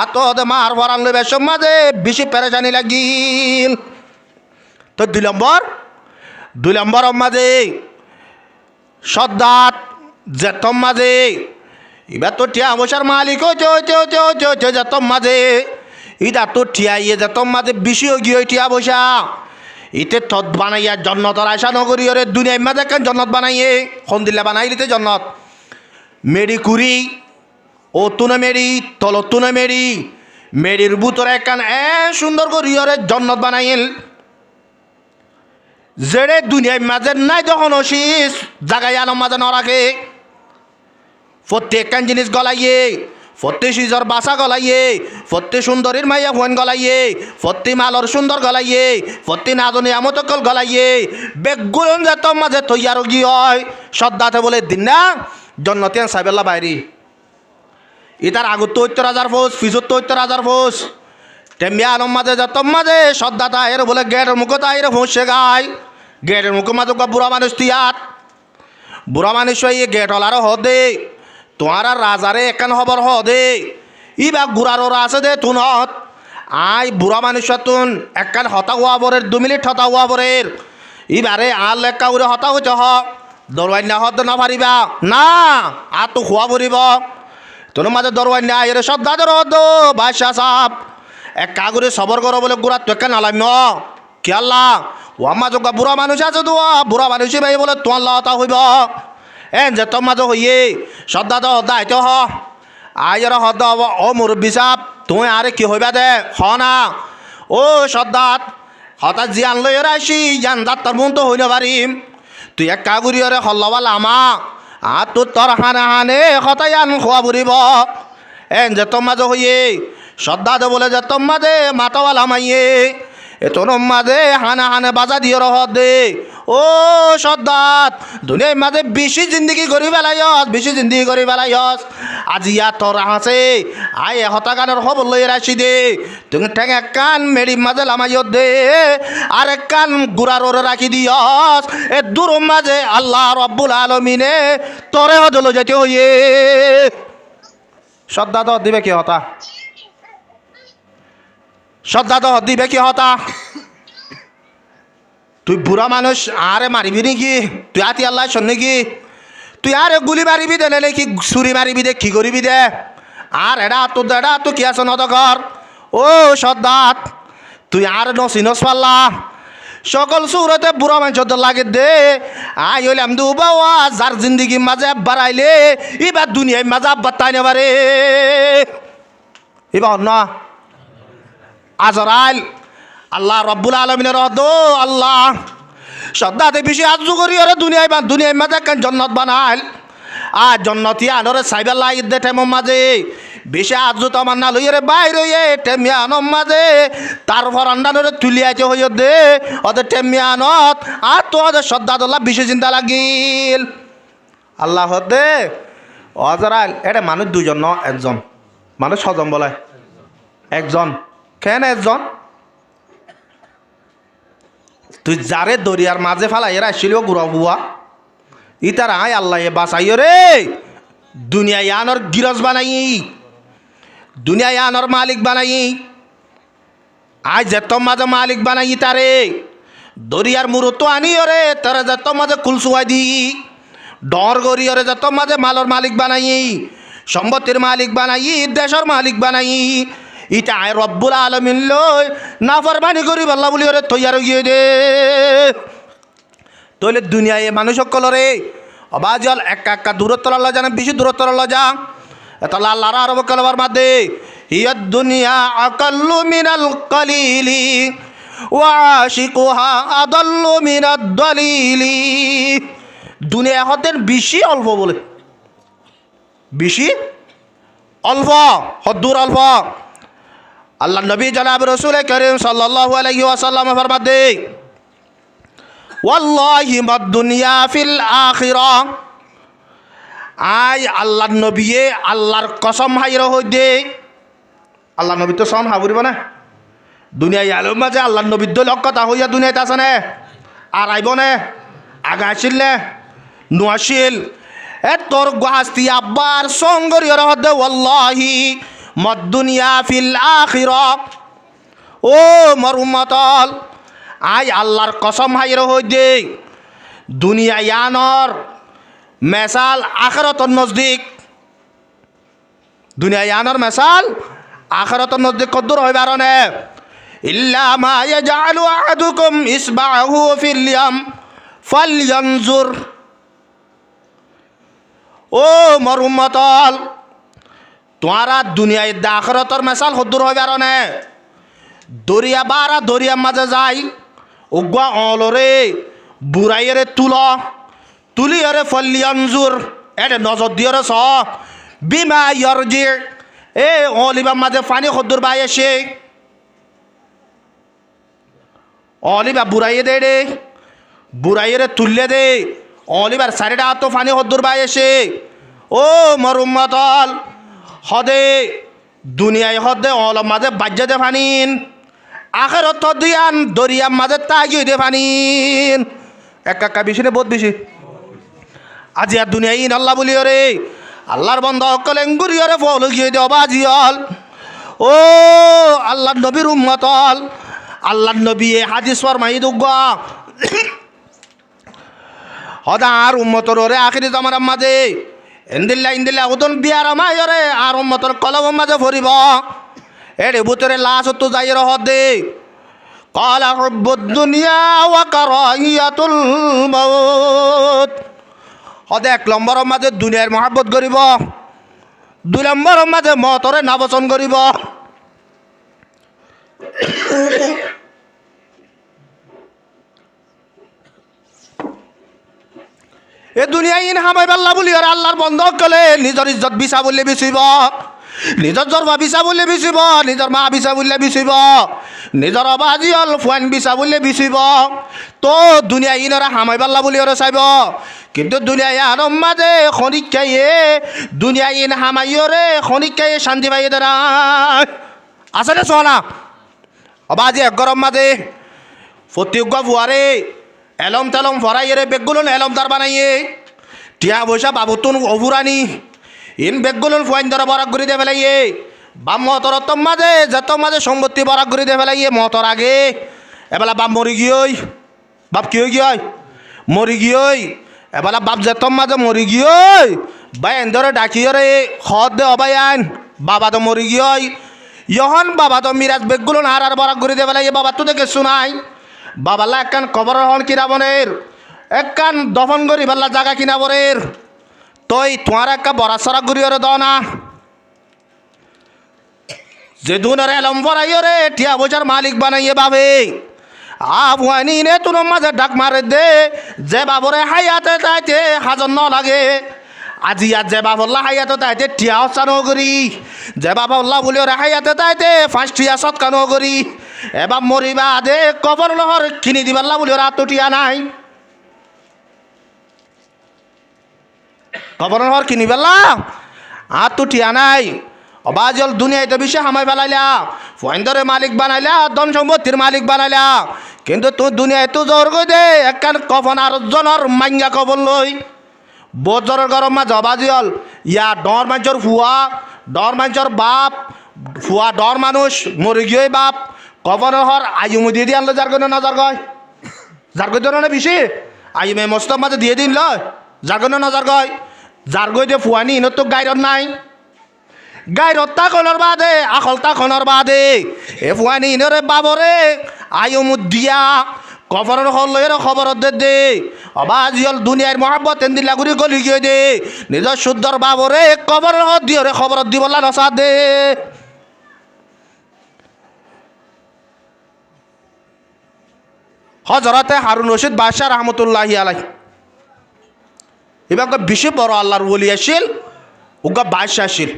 আত দে মার বরান লই বেশম মাঝে বেশি পেরেশানি লাগিল। তো 2 নম্বর মাঝে সদ্দাত যেতম মাঝে এবার তো টিয়া বসার মালিক যেতম মাঝে ইটা তো টিয়াইয়ে যেতম মাঝে বেশি গিয়ে টিয়া বসা ইতে তৎ বানাইয়া জন্নতর আশা নগরী ওরে দুনিয়ার মাঝে কেন জন্নত বানাইয়ে সন্দিল্লা বানাইলিতে জন্নত মেরি কুড়ি ও তুনে মেরি তল তুনে মেরির বুতরে একখান সুন্দর করি ওরে জন্নত বানাইল, যেড়ে দুনিয়ার মাঝে নাই তখন শীষ জাগাই আনম মাঝে নরাখে প্রত্যেকখান জিনিস গলাইয়ে প্রত্যেক শিজর বাসা গলাইয়ে প্রত্যেক সুন্দরীর মাইয়া ফোন গলাইয়ে প্রত্যেক মালর সুন্দর গলাইয়ে প্রত্যেক নাজনী আমতকল গলাইয়ে বেগুন যেতম মাঝে তৈয়ার গি হয় সদ্দাতে বলে দিন না জন্নতিয়ান সাইবেল্লা বাইরি ইতার আগত ৭০,০০০ ফোস ফিজত ৭০,০০০ ফোস টেমিয়া আনম মাঝে যেতম মাঝে সদ্দাতা এর বলে গেটের মুখত আইরে ফোঁসে গায় গেটের মুখে মাঝে বুড়া মানুষ তিয়াত বুড়া মানুষ হয়ে গেট হলারও হদে তোমার আর রাজারে একান খবর হদে ইবা গুড়ার ওরা আছে দে তুনত আই বুড়া মানুষ তুন একান হতা হওয়া বরের 2 মিনিট হতা হওয়া বরের ইবারে আল একা উড়ে হতা হইতে হ দরওয়াই না হদ না পারিবা না আর তো খোয়া পড়িব তোর মাঝে দরওয়াই না এর সব দাদর হদ বাদশা সাপ এক কাগুরে সবর করো বলে গুড়া তো একা নালাম কি আল্লাহ ও আমার যোগা বুড়া মানুষ আছে তো বুড়া মানুষই ভাই বলে তোমার লতা হইব যে তোর মাঝে হইয়ে সদ্দা তো হদ্দা আইতে হ আইর হদ্দা হব ও মুরব্বী সাপ তুমি আরে কি হইবা দে হ না ও সদ্দাত হঠাৎ জিয়ান লই আসি জান যাত্রার মন তো হইন পারিম তুই এক কাগুরি ওরে হল্লবা লামা আর তোর হানে হানে হতাই আন খোয়া বুড়িব যে তোর মাঝে হইয়ে সদ্দা দে বলে যে তোর মাঝে মাতাওয়ালা মাইয়ে এতন মাঝে হানা হানে বাজা দিয়ে রহ দে ও সদ্দাত দুনিয়ার মাঝে বেশি জিন্দগি করি পেলাইস বেশি জিন্দগি করি পেলাইস আজি ইয়া তোর আছে আয় হতা গানের খবর লই রাখি দে তুমি ঠেং এক কান মেরি মাঝে লামাইও দে আর এক কান গুড়ার ওরে রাখি দিয়স এ দূর মাঝে আল্লাহ রব্বুল আলমিনে তোরে হদল যেতে হইয়ে সদ্দাত দিবে কি হতা সদ্দাত দিবে কি হতা তুই বুড়া মানুষ আরে মারিবি নাকি তুই আতি আল্লাহ শোন নাকি তুই আরে গুলি মারিবি দে নাকি ছুরি মারিবি দে কি করিবি দে আর এডা তো কি আছো নদকর ও সদ্দাত তুই আর নসিনস পাল্লা সকল সুরতে বুড়া মানুষ লাগে দে আই হইলাম দু বাবা যার জিন্দগি মাঝে বাড়াইলে এবার দুনিয়ায় মাঝে বাত্তাই নেবারে এবার না আজরাইল আল্লাহ রব্বুল আলমিনের দো আল্লাহ সদ্দাতে বেশি আজু করি ওরে দুনিয়ায় মাঝে কেন জন্নত বানাইল আর জন্নতি আনরে সাইবেল্লা ঈদ দে টেমর মাঝে বেশি আজু তোমার না লইরে বাইর হইয়ে টেমিয়ানর মাঝে তারপর আন্ডানরে তুলি আইতে হইয় দে ওদের টেমিয়ানত আর তো ওদের সদ্দাদুল্লাহ বেশি চিন্তা লাগিল আল্লাহ দে অজরাইল এটা মানুষ দুজন ন একজন মানুষ ছজন বলে একজন কেন একজন তুই যারে দরিয়ার মাঝে ফেলাই এরা আসছিল গুড়া বুয়া ইতার আয় আল্লাহ বাঁচাইও রে দুনিয়া আনর গিরজ বানাই দুনিয়া আনর মালিক বানাই আয় যেত মাঝে মালিক বানাই তারে দরিয়ার মুরুত আনিও রে তারা যেত মাঝে কুলসুয়াই দি ডর গরিও রে যেত মাঝে মালর মালিক বানাই সম্পত্তির মালিক বানাই দেশের মালিক বানাই ইটা আয় রব্বুল আলমিন লই নাফরমানি করি আল্লাহ বলি ওরে তৈয়ার গিয়ে দে তইলে দুনিয়ায় মানুষ সকলরে অবাজল একা দূরত্ব ল জানে বেশি দূরত্ব ল যা তাহলে আল্লাহ আরব কলবার মাদে ইয়াদ দুনিয়া আকাল্লু মিনাল কলিলি ওয়া আশিকুহা আদাল্লু মিনাদ দলিলি দুনিয়া হতেন বেশি অল্প বলে বেশি অল্প হদ্দুর অল্প আল্লাহ নবী জনাব রসুল করিম সাল্লাল্লাহু আলাইহি ওয়াসাল্লাম ফরমাতে ওয়াল্লাহি মাদ দুনিয়া ফিল আখিরা আই আল্লাহ নবীয়ে আল্লাহর কসম হাইর হই দে আল্লাহ নবী তো সন হাবুরিব না দুনিয়ায় আলো মাঝে আল্লাহ নবীর দল কথা হইয়া দুনিয়াতে আছে না আর আইব না আগা আসিল না নোয়াশিল এ তোর গাছটি আব্বার সঙ্গরিয়র হদে ওয়াল্লাহি মাদ দুনিয়া ফিল আখিরা ও মর উম্মতল আই আল্লাহর কসম হাইর হই দে দুনিয়া ইয়ানর মেসাল আখিরাতর নজদিক দুনিয়া ইয়ানর মেসাল আখিরাতর নজদিক কদ্দুর হইবার না ইল্লা মা ইয়াজআলু আহাদুকুম ইসবাহু ফিল ইয়াম ফালয়ানজুর ও মর উম্মতল তোমারা দুনিয়ায় আখিরাতর মেসাল কদ্দুর হইবার না দরিয়া বারা দরিয়ার মাঝে যাই উগা অলরে বুড়াইরে তুলিয়রে ফলিয়ানজুর এটা নজর দিয়রে স বিমা ইয়রজি এ অলিবার মাঝে পানি খদ্দুর বাই এসে অলিবা বুড়াইয়ে দে রে বুড়াইয়ে তুললে দে অলিবার সারিটা তো পানি খদ্দুর বাই এসে ও মরুম্মতল হদে দুনিয়ায় হদে অলম মাঝে বাজ্যে দে ফানিন আখেরত দিয়ান দরিয়ার মাঝে তাগিয়ে দে ফানিন একা বেশি নে বহুত বেশি আজি আর দুনিয়ায় ইন আল্লাহ বলিও রে আল্লাহর বন্ধ কলেঙ্গুরিও রে ফল গিয়ে দে অবাজিয়ল ও আল্লাহ নবীর উম্মতল আল্লাহ নবী হাদিস ফরমাই দুগা হদার উম্মতর রে আখিরি জামানার মাঝে ইন্দিল্লা উদন বিয়ার মায়রে আর উম্মতর কলম মাঝে ভরিব এরে ভিতরে লাশ তো যাই হদে কালা হুব্বুদ দুনিয়া ওয়া কারাহিয়াতুল মাউত হদে এক নম্বরের মাঝে দুনিয়ার মহাব্বত করিব দুই নম্বরের মাঝে মতরে নাবচন করিব এ দুনিয়ায় ইন হামাই পাল্লা বলি আর আল্লাহর বন্ধ কলে নিজের ইজ্জত বিচা বললে বিচিব নিজের জন্মা বিচা বললে বিচিব নিজের মা বিচা বললে বিচিব নিজৰ বাজি হল ফুৱাইন বিচা বুলি বিচিব তো দুনিয়া ইনরা হামাই পাল্লা বুলি ওরা চাইব কিন্তু দুনিয়া ইয়ার মাঝে খনিকাইয়ে দুনিয়া ইন হামাইরে খনিকাইয়ে শান্তি পাইয়ে দেরা আছে না সোনা অবাজি এক গরম মাঝে ফতিউগ্গ ফুয়ারে এলম তেলম ফরাইয়ে বেগগুলো এলম তার বানাইয়ে টিয়া পয়সা বাবুতুন অভুরানি ইন বেগগুলো ফুয়াইন ধরা বরাক করে দিয়ে ফেলাইয়ে বাম মতর মাঝে যত মাঝে সম্পত্তি বরাক করে দিয়ে ফেলাইয়ে মতর আগে এবেলা বাপ মরি গিয়েই বাপ কি হয়ে গিয়ে মরি গিয়ে এবেলা বাপ যত মাঝে মরি গিয়ে বাইন ধরে ডাকিয়ে রে হদ দে অবায়ান বাবা তো মরি গিয়ে ইহন বাবা তো মিরাজ বেগগুলো আর বরাক করে দিয়ে ফেলাইয়ে বাবা তো দেখে শোনাই বাবাল্লা একখান কবর হন কিনা বনের একখান দফন করি পাল্লা জায়গা কিনা বরের তই তোমার একটা বড়া সরা ঘুরিয়ে দ না যে দুনের এলম ফরাইও রে টিয়া পয়সার মালিক বানাইয়ে বাবে আফগানি নে তোর মাঝে ডাক মারে দে যে বাবরে হাইয়াতে তাইতে হাজন ন লাগে আজি আর যে বাবল্লা হাইয়াতে তাইতে টিয়া হসানো করি যে বাবল্লা বলি ওরে হাইয়াতে তাইতে 5 টিয়া সৎকানো করি এবার মরিবা দে কবর লহর কিনি দিবাল্লা বলি ওরা তো টিয়া নাই কবর লহর কিনি বেলা আর তো টিয়া নাই অবাজল দুনিয়ায় তো বেশি হামাই ফেলাইলা ফয়েন্দরের মালিক বানাইলা ধন সম্পত্তির মালিক বানাইলা কিন্তু তুই দুনিয়ায় তো জোর করে দে একখান কফন আর জনের মাঙ্গা কবর লই বহুত জোরের গরম মাঝে অবাজিল ইয়া ডর মানুষের ফুয়া ডর মানুষের বাপ ফুয়া ডর মানুষ মরে গিয়ে বাপ কবর হর আয়ুমু দিয়ে দিয়ে আনলো যার কোনো নজর গয় যার গই ধরনের বেশি আয়ুমে মস্ত মাঝে দিয়ে দিন লয় যার কোনো নজর গয় যার গই দিয়ে ফুয়ানি ইনত তো গাইরত নাই গাইরত্তা খনর বাদে আখলতা খনর বাদে এ ফুয়ানি ইনরে বাবরে আয়ুমু দিয়া কবরের হল লয়ের খবর দে অবাজি হল দুনিয়ার মহাব্বত এন দিলা ঘুরি গলি গিয়ে দে নিজের শুদ্ধর বাবরে কবরের হদ দিয়ে খবর দিবলা নসা দে হজরতে হারুন রশিদ বাদশাহ রহমতুল্লাহি আলাইহি এবার বেশি বড় আল্লাহর ওলি আসিল উগা বাদশাহ আসিল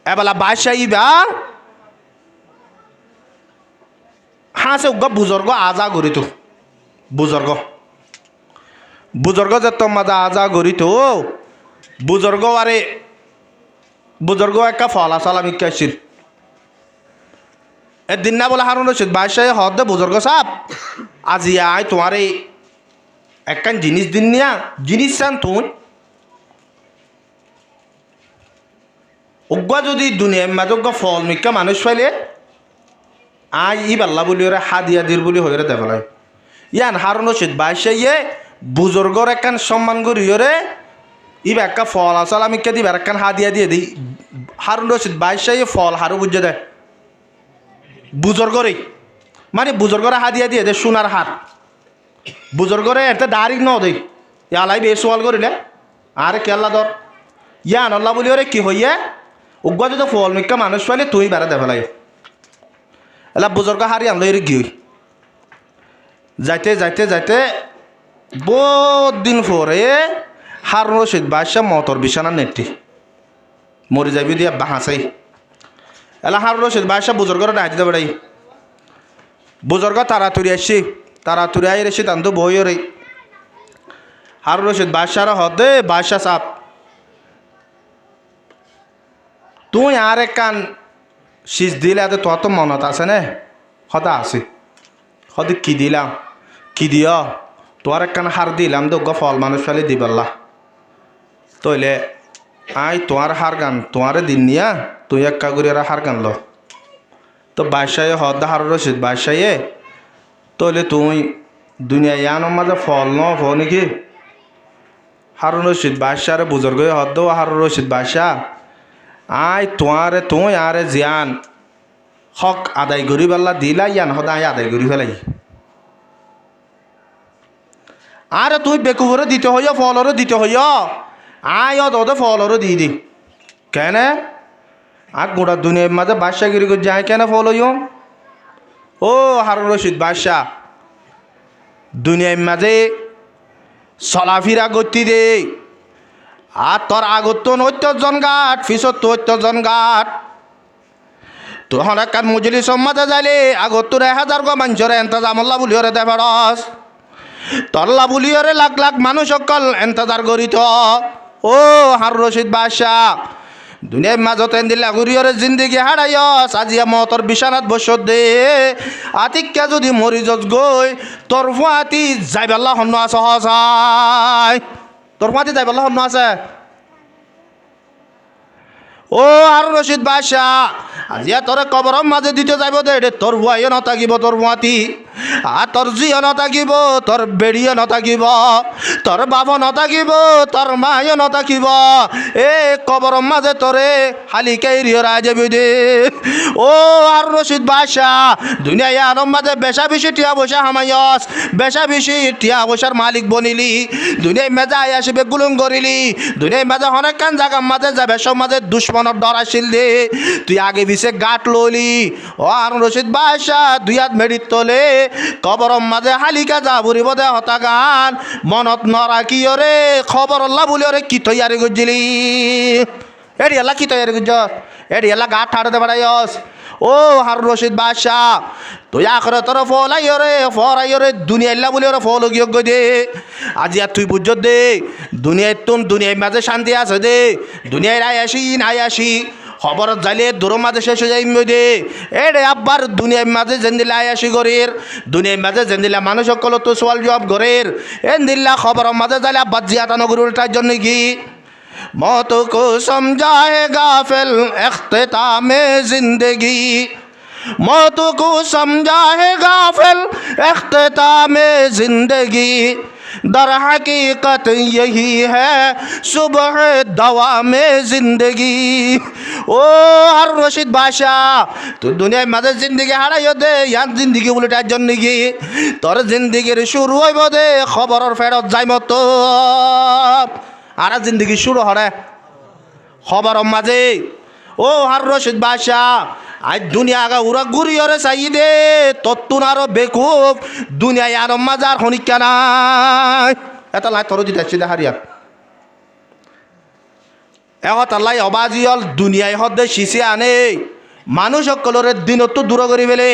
এবেলা বাদশাহ ইবা হাসে উগা বুজর্গ আজা গরিত বুজর্গ যে তোমাদা আজা গরিত বুজর্গ একটা ফলা সালাম ইকাইছিল এদিন না বলে হারুন রশিদ বাদশাহ হদ বুজর্গ সাপ আজি আয় তোমার এই একখান জিনিস দিন নিয়া জিনিস চান তুই উগ্গা যদি দুনিয়ার মাঝে উগ্গা ফল মিক্কা মানুষ পাইলে আই ই বাল্লা বলি ওরা হাদিয়া দির বলি হয়ে রে দেখালাই ইয়ান হারুন রশিদ বাদশাহ ইয়ে বুজর্গর একখান সম্মান করি রে ইবা একটা ফল আসল আমি কে দিবার একখান হাদিয়া দিয়ে দিই হারুন রশিদ বাদশাহ ফল হারু বুঝে দেয় বুজর্গরে মানে বুজর্গরে হাদিয়া দিয়ে দে সোনার হার বুজর্গরে একটা দাঁড়ি ন দেই ইয়ালাই বে সোয়াল করিলে আরে কেল্লা ধর ইয়ান আল্লাহ বলি ওরে কি হইয়া উগ্গা যদি ফল মিক্কা মানুষ পাইলে তুই বেড়া দে ফেলাই এলা বুজর্গ হারি আনলো এর গিয়ে যাইতে যাইতে যাইতে বহুত দিন পরে হারুন রশিদ বাদশাহ মতর বিছানা নেটি মরি যাবি দিয়া বাহাসাই এলা হারুন রশিদ বাদশাহ বুজর্গর ডাই দিতে বেড়াই বুজর্গ তাড়াতাড়ি আসছি তাড়াতাড়ি আই রেসি তান তো বই রে হারুন রশিদ বাদশাহ হদে বাদশাহ সাপ তুই আর এক কান শীষ দিলে তোর তো মনত আছে নে হতা আছে হতে কি দিলাম কি দিও তোর এক কান হার দিলাম তো ফল মানুষ ফেলে দিবাল্লা তইলে আই তোমার হার গান তোমারে দিন নিয়া তুই এক কাগুরিয়ার হার গান লো তো বাদশাহ হদ হারুন রশিদ বাদশাহে তইলে তুই দুনিয়া ইয়ানোর মাঝে ফল ন ফ নাকি হারুন রশিদ বাদশাহ বুজুর্গ হদ হারুন রশিদ বাদশাহ আই তোমারে তুই আরে জিয়ান হক আদায় করি পাল্লা দিলা ইয়ান হদ আই আদায় করি ফেলাই আরে তুই বেকুবরে দিতে হইয় ফলরও দিতে হইয় আই অত ফলরও দি দি কেন আর গোটা দুনিয়ার মাঝে বাদশাগিরি করে যায় কেন ফল হইয় ও হারুন রশিদ বাদশাহ দুনিয়ার মাঝে চলাফিরা গতি দে আর তোর আগত তো 70 জন গাট পিছত তো 70 জন গাট তুই হনাকান মুজলি সম্মাতে যাইলে আগত তোর 1000 গো মানুষরে এন্তজাম আল্লাহ বুলিওরে দে ফরস তল্লা বুলিওরে লাখ লাখ মানুষ সকল এন্তজার করিত ও হারুন রশিদ বাদশাহ দুনিয়ার মাজত এন্দিলা গুরিয়রে জিন্দিগি হারাইস আজিয়া মতর বিছানাত বসত দে আতিক্কা যদি মরিজত গই তোর ফুয়াতি যাইবাল্লা হন্ন আছে হসাই তোর ফুয়াতি যাইবাল্লা হন্ন আছে ও হারুন রশিদ বাদশাহ আজিয়া তোর কবরম মাঝে দিতে যাইব দে তোর ভুয়াইও নথাকিব তোর ভুয়াতি আর তোর জিও নথাকিব তোর বেড়িও নথাকিব তোর বাবা নথাকিব তোর মাইও নথাকিব এ কবরম মাঝে তোরে হালিকাই রিয়রা যাবি দে ও হারুন রশিদ বাদশাহ দুনিয়ায় আনম মাঝে বেশা বেশি টিয়া বসা হামাইস বেশা বেশি টিয়া বসার মালিক বনিলি দুনিয়ায় মেজা আই আসবে গুলুম করিলি দুনিয়ায় মেজা অনেক কান জায়গার মাঝে যাবে সব মাঝে দুশ্মনের ডর আসিল দে তুই আগে পিছে গাঁট লইলি ও হারুন রশিদ বাদশাহ 2 হাত মেরিত তোলে কবরম মাঝে হালিকা যা বুড়িব দে হতা গান মনত নরাকি রে খবর আল্লাহ বলি ওরে কি তৈয়ারি করছিলি এডি আল্লাহ কি তৈয়ারি করছ এডি আল্লাহ গাঁট ঠাড়তে পারাইস ও হারুন রশিদ বাদশাহ তুই আখরে তোর ফলাই রে দুনিয়া আল্লাহ বলি ওরা ফল যোগ্য দে আজি আর তুই বুঝ দে দুনিয়ায় তুন দুনিয়ার মাঝে শান্তি আছে দে দুনিয়ায় নাই আসি খবর যাইলে দূর মাঝে শেষ হয়ে যাই দে এডে আব্বার দুনিয়ার মাঝে জেন্দিলে আয়াসি গরের দুনিয়ার মাঝে জেন্দিলা মানুষ সকল তো সোয়াল জবাব গরের এন্দিল্লা খবর মাঝে যাইলে আব্বার জিয়াতা নগরুর তার জন্য কি मौत को समझाए गाफिल इख्तितामे जिंदगी मौत को समझाए गाफिल इख्तितामे जिंदगी दर हकीकत यही है सुबह दवा में जिंदगी ओ हारुन रशीद बादशाह तू दुनिया माঝে जिंदगी হারাইও দে ইয়ান जिंदगी উল্টার জন্য কি তোর জিন্দেগির শুরু হইব দে খবরের ফেরত যাইমত আর জিন্দগি শুরু হরে খবর মাঝে ও হারুন রশিদ বাদশাহ আজ দুনিয়া আগা উড়া ঘুরিয়রে চাই দে তত্তুন আরো বেকুব দুনিয়ায় আর মাজার হনিকা নাই এটা লাই তর দিতে আসছি হারিয়া এলাই অবাজিয়ল দুনিয়ায় হদে শিশে আনে মানুষ সকলের দিনত দূর করি ফেলে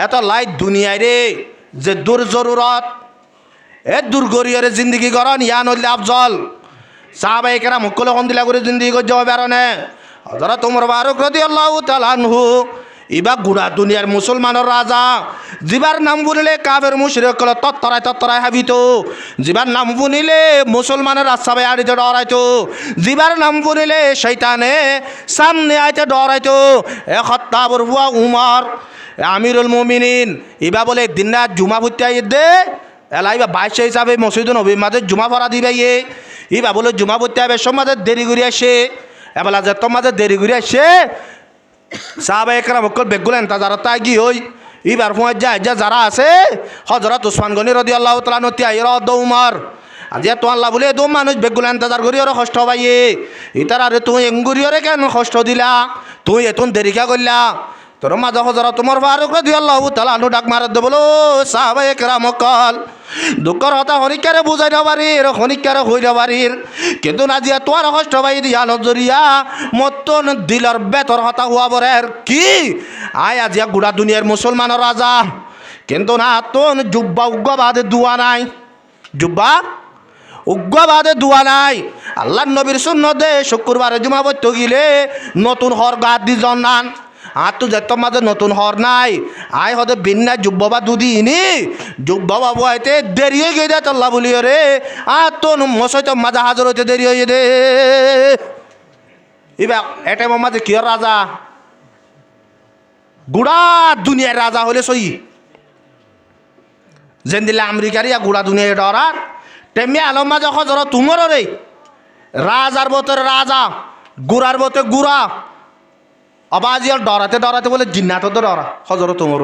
এত লাই দুনিয়ায় রে যে দূর জরুরত এ দূর গরিয়রে জিন্দগি গরন ইয়ান হইলে আফজল সাহাবায়ে কেরাম মুকলে কোন দিলা করে জিন্দগি গজ বেরনে হযরত ওমর ফারুক রাদিয়াল্লাহু তাআলা আনহু ইবা গুড়া দুনিয়ার মুসলমানের রাজা জিবার নাম বলিলে কাফের মুশরিক কল তত্তরায় হাবিতো জিবার নাম বলিলে মুসলমানের রাস্তায় আড়িতে ডরাইতো জিবার নাম বলিলে শয়তানে সামনে আইতে ডরাইতো এ খত্তাবর হুয়া উমর আমিরুল মুমিনিন ইবা বলে একদিন না জুমা ফুটতে আই দে এলাইবা 22 হিসাবে মসজিদ নবীর মাঝে জুমা পড়া দিবে ইবা বলে জুমা পড়তে হবে সমাজে দেরি করে আসে এবেলা যে তোমাদের দেরি করে আসে সাহাবায়ে কেরাম সকল বেগুলো এন্তাজার তাই কি হই ইবার ফোঁয়ার যা যারা আছে হযরত উসমান গনি রাদিয়াল্লাহু তাআলা নতি আইরা দৌমার আজি তো আল্লাহ বলে দো মানুষ বেগুলো এন্তাজার করি ওরা কষ্ট পাইয়ে ইতার আরে তুই এঙ্গুরিয়রে কেন কষ্ট দিলা তুই এতন দেরি কে করলা তোর মাঝে হযরত ওমর ফারুক রাদিয়াল্লাহু তাআলা আনহু ডাক মারদ বলো সাহাবায়ে কেরাম সকল দুঃখর হতা হনিকারে বুঝাই পারির হনিকারে হইল পারির কিন্তু নাজিয়া তোর কষ্ট পাই দিয়া নজরিয়া মতন দিলর বেতর হতা হওয়া বরের কি আয় আজিয়া গুড়া দুনিয়ার মুসলমানের রাজা কিন্তু না তোন জুব্বা উগ্রবাদে দুয়া নাই জুব্বা উগ্রবাদে দুয়া নাই আল্লাহ নবীর সুন্নতে শুক্রবারে জুমা পড়তে গিলে নতুন হর গাদ দি জন্নান আর তো যেত মাঝে নতুন হর নাই আয় হতে বিন্না যুব্বা দুদিনি যুব্বা বাবু আইতে দেরি হয়ে গিয়ে দেয় তল্লা বলিও রে আর তো মশাই তো মাঝে হাজার হইতে দেরি হয়ে দে এবার এটাই মাঝে কি রাজা গুড়া দুনিয়ার রাজা হলে সই যেন দিলে আমেরিকার ইয়া গুড়া দুনিয়ার ডরার তেমনি আলম মাঝে হজর তুমর রে রাজার বতর রাজা গুড়ার বতে গুড়া অবাজিয়াল ডরাতে বলে জিন্নাত ডরা হজর তোমর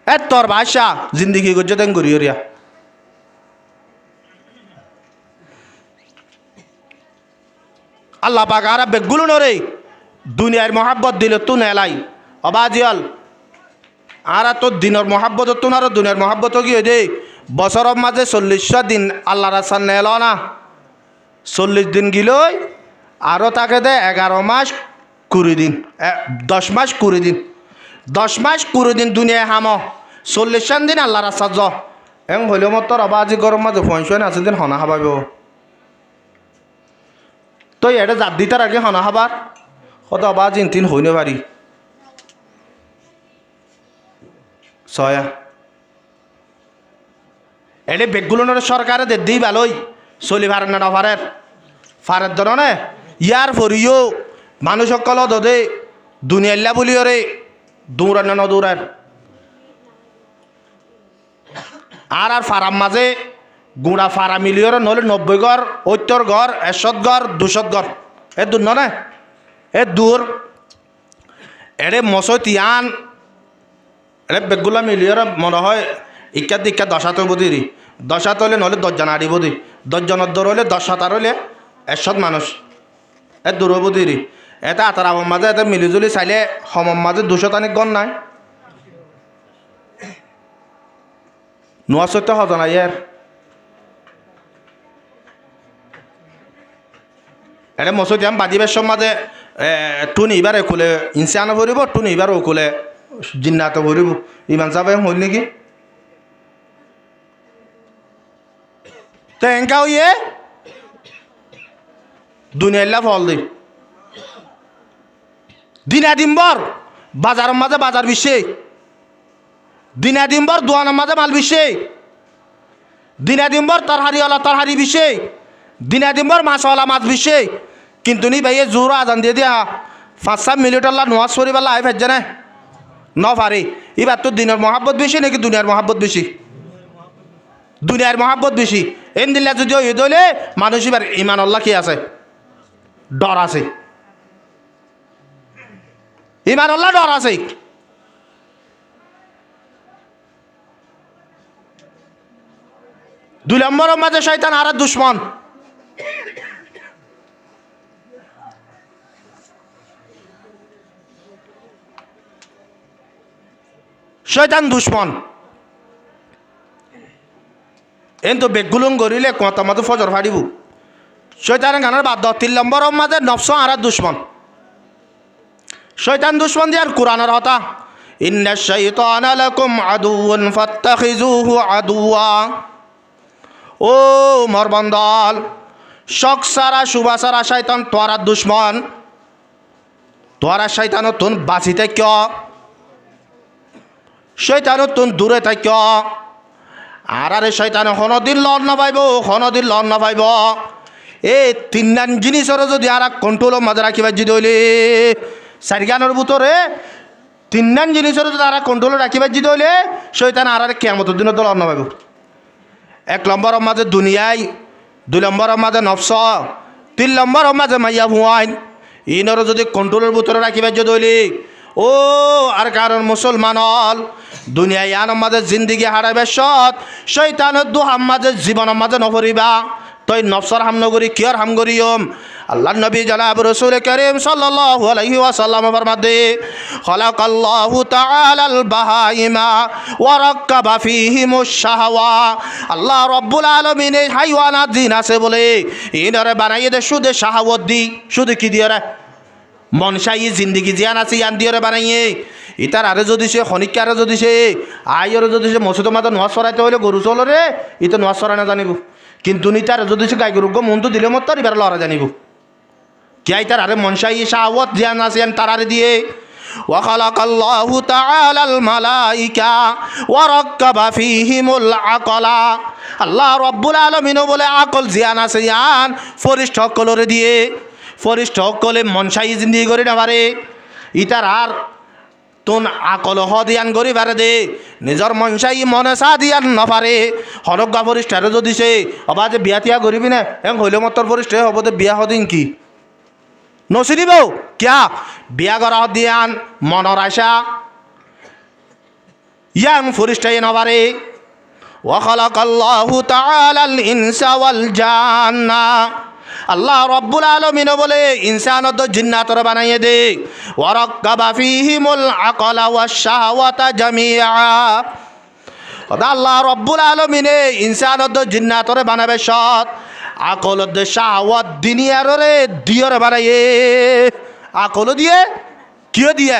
এ তোর বাদশা জিন্দিগি করছে তেন গরিয়রিয়া আল্লাহ পাক আর বেগুলো নরে দুনিয়ার মহাব্বত দিল তুন এলাই অবাজিয়াল আর তোর দিনের মহাব্বত তুন আর দুনিয়ার মহাব্বত কি দে বছরের মাঝে 40 দিন আল্লাহ রাস্তা নেল না 40 দিন গিলই আরও তাকে দে 11 মাস 20 দিন 10 মাস 20 দিন 10 মাস 20 দিন দুনিয়ায় হাম 40 দিন আল্লাহ রাস্তা য এং হইলে মত রবা আজি গরম মাঝে ফয়সন আছে দিন হনা হাবাইব তো এটা জাত দিতার আগে হনা হাবার কত আবার জিন হইনে পারি ছয়া এলে বেগগুলোর সরকারে দে দিই ভালোই চলি পারেন না পারের ফারের ধরনে ইয়ার ফরিও মানুষ সকল দে দুনিয়াল্লা বলিও রে দৌড়ান না দৌড়ার আর ফারাম মাঝে গুড়া ফারা মিলিয়র নহলে 90 ঘর 70 ঘর 100 ঘর 200 ঘর এ দূর না এ দূর এরে মশো তিয়ান এরে বেগগুলা মিলিয়র মনে হয় ইকা দীক্ষা 10 তৈব দিরি 10 হলে নহলে 10 জন আড়িব দি 10 জনের দর হলে 10 7 হলে 100 মানুষ এ দূর হব দিরি এটা আতার আমার মাঝে এটা মিলিজুলি চাইলে সমম মাঝে 200 তানিক গণ নাই নোয়া 14 হজন আইয়ার এটা মসজিদ আমি বাজিবের সমাজে টুন এবারে খুলে ইনসানো ভরিব টুন এবারও খুলে জিন্নাতো ভরিব ইমান যাবে হইল নাকি তো এঙ্কাও ইয়ে দুনিয়াল্লা ফল দি দিনাদিম্বর বাজারের মাঝে বাজার বিশ্বে দিনাদিম্বর দোয়ানের মাঝে মাল বিশ্বে দিনাদিম্বর তরহারিওয়ালা তরহারি বিশ্বে দিনাদিম্বর মাছওয়ালা মাছ বিশ্বে কিন্তু নি ভাইয়ে জোর আজান দিয়ে দিয়া 5-7 মিনিট আল্লাহ নোয়াজ করিবার লাই ফেলছে না ন পারি এবার তো দিনের মহাব্বত বেশি নাকি দুনিয়ার মহাব্বত বেশি দুনিয়ার মহাব্বত বেশি এন দিল্লা যদি ঈদ হইলে মানুষ এবার ইমান আল্লাহ কি আছে ডর আছে ইমান আল্লাহ ডর আছে 2 নম্বরের মাঝে শয়তান আর দুশ্মন শয়তান দুশ্মন এতো বেগুলুং গরিলে কত মাঝে ফজর ফাড়িব শয়তানের গানের বাদ 3 নম্বরের মাঝে নফস আর দুশ্মন শয়তান দুশ্মন দিয়ে আর কোরআনের হতা ইন্নাশ শাইতানা লাকুম আদুউন ফাত্তাখিজুহু আদুয়া ও মরবন্দল শক সারা শুভা সারা শয়তান তোরা দুশ্মন তোরা শয়তান তুন বাঁচিতে ক শয়তান তুন দূরে থাক আর আরে শয়তান কোনদিন লড় না পাইব কোনদিন লড় না পাইব এই 3 জিনিসের যদি আর কন্ট্রোল মাঝে রাখিবার যদি হইলে সারিগানোর ভিতরে 3 জিনিসের যদি আর কন্ট্রোল রাখিবার যদি হইলে শয়তান আর কিয়ামতের দিন তো লড় না পাইব 1 নম্বরের মাঝে দুনিয়ায় 2 নম্বরের মাঝে নফস 3 নম্বরের মাঝে মাইয়া ভুয়াইন ইনর যদি কন্ট্রোলের ভিতরে রাখিবার যদি হইলে ও আর কারণ মুসলমান হল দুনিয়ায় আনার মাঝে জিন্দিগি হারাইবে সৎ শয়তানের দুহাম মাঝে জীবনের মাঝে নভরিবা তই নফসর হাম নগরী কিয়র হাম গরিয়ম আল্লাহ নবী জনাব রাসূল করিম সাল্লাল্লাহু আলাইহি ওয়াসাল্লাম ফরমাতে খালাকাল্লাহু তাআলাল বাহাইমা ওয়া রাক্কাবা ফীহিমুশ শাহওয়া আল্লাহ রাব্বুল আলামিন এই হাইওয়ানাত জিন আছে বলে ইনারে বানাইয়ে দে শুধু শাহওয়াত দি শুধু কি দিয়ে রে মনসাই জিন্দগি জিয়ান আছে ইয়ান দিয়ে বানাইয়ে ইতার আরে যদি সে খনিক আরে যদি সে আইরে যদি সে মসজিদ মাথা নোয়াজ সরাইতে হইলে গরু চলরে ইতো নোয়াজ সরাই না জানিব কিন্তু নিতার যদি সে গাই গরু মনটো দিলে মত তার এবার লড়া জানিব কি আইতার আরে মনসাই শাহওয়াত জিয়ান আছে ইয়ান তার আরে দিয়ে ওয়া খালাকাল্লাহু তাআলাল মালাইকা ওয়া রাক্কাবা ফীহিমুল আকলা আল্লাহ রাব্বুল আলামিন বলে আকল জিয়ান আছে ইয়ান ফরিষ্ঠ কলরে দিয়ে ফরিষ্ঠ কলে মনসাই জিন্দিগি করে না পারে ইতার আর তোন আকল হদিয়ান করি পারে দে নিজর মনসাই মনসা দিয়ান নপারে হরজ্ঞা ফরিষ্ঠারে যদি সে অবা যে বিয়া তিয়া করিবি না এম হইলে মতর ফরিষ্ঠে হব দে বিয়া হদিন কি নচিনিব কিয়া বিয়া করা হদিয়ান মনৰ আশা ইয়ান ফরিষ্ঠাই নপারে ওয়া খালাকাল্লাহু তাআলাল ইনসা ওয়াল জান্না আল্লাহ রাব্বুল আলামিন বলে ইনসানত জিন্নাতর বানাইয়ে দে ওয়া রাক্কাবা ফীহিমুল আকলা ওয়াশ শাহওয়াতা জামিআ আল্লাহ রাব্বুল আলামিন ইনসানত জিন্নাতর বানাবে সৎ আকলত শাহওয়াত দুনিয়ারে দিয়রে বানাইয়ে আকল দিয়ে কিয় দিয়ে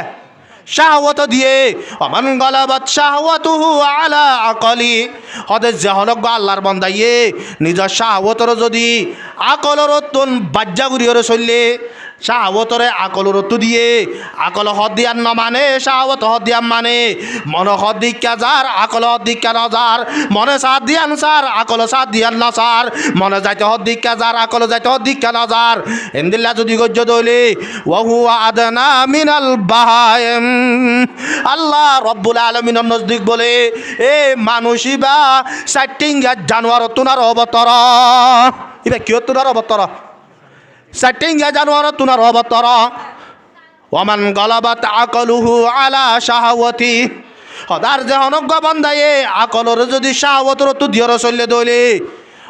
শাহওয়াত দিয়ে অমান গলাবাত শাহওয়াতুহু আলা আকলি হদে জহলক আল্লাহর বান্দাইয়ে নিজের শাহওয়াতর যদি আকলর তুন বাজ্জা গুরিয়রে চললে শাহওয়াতরে আকলর তু দিয়ে আকল হদ দিয়ার ন মানে শাহওয়াত হদ দিয়ার মানে মন হদ দিকা যার আকল হদ দিকা নজার মনে সাথ দিয়ান সার আকল সাথ দিয়ান নসার মনে যাইতে হদ দিকা যার আকল যাইতে হদ দিকা নজার এমদিল্লা যদি গজ্য দইলে ওহু আদনা মিনাল বাহায়েম আল্লাহ রব্বুল আলমিনের নজদিক বলে এ মানুষই বা সাইটিঙ্গা জানোয়ার তুনার অবতর এবার কিয় তুনার অবতর সাইটিঙ্গা জানোয়ার তুনার অবতর ওমান গলাবাত আকলুহু আলা শাহওয়াতি হদার যে অনজ্ঞ বান্দায়ে আকলর যদি শাহওয়াতর তু দিয়র চললে দইলে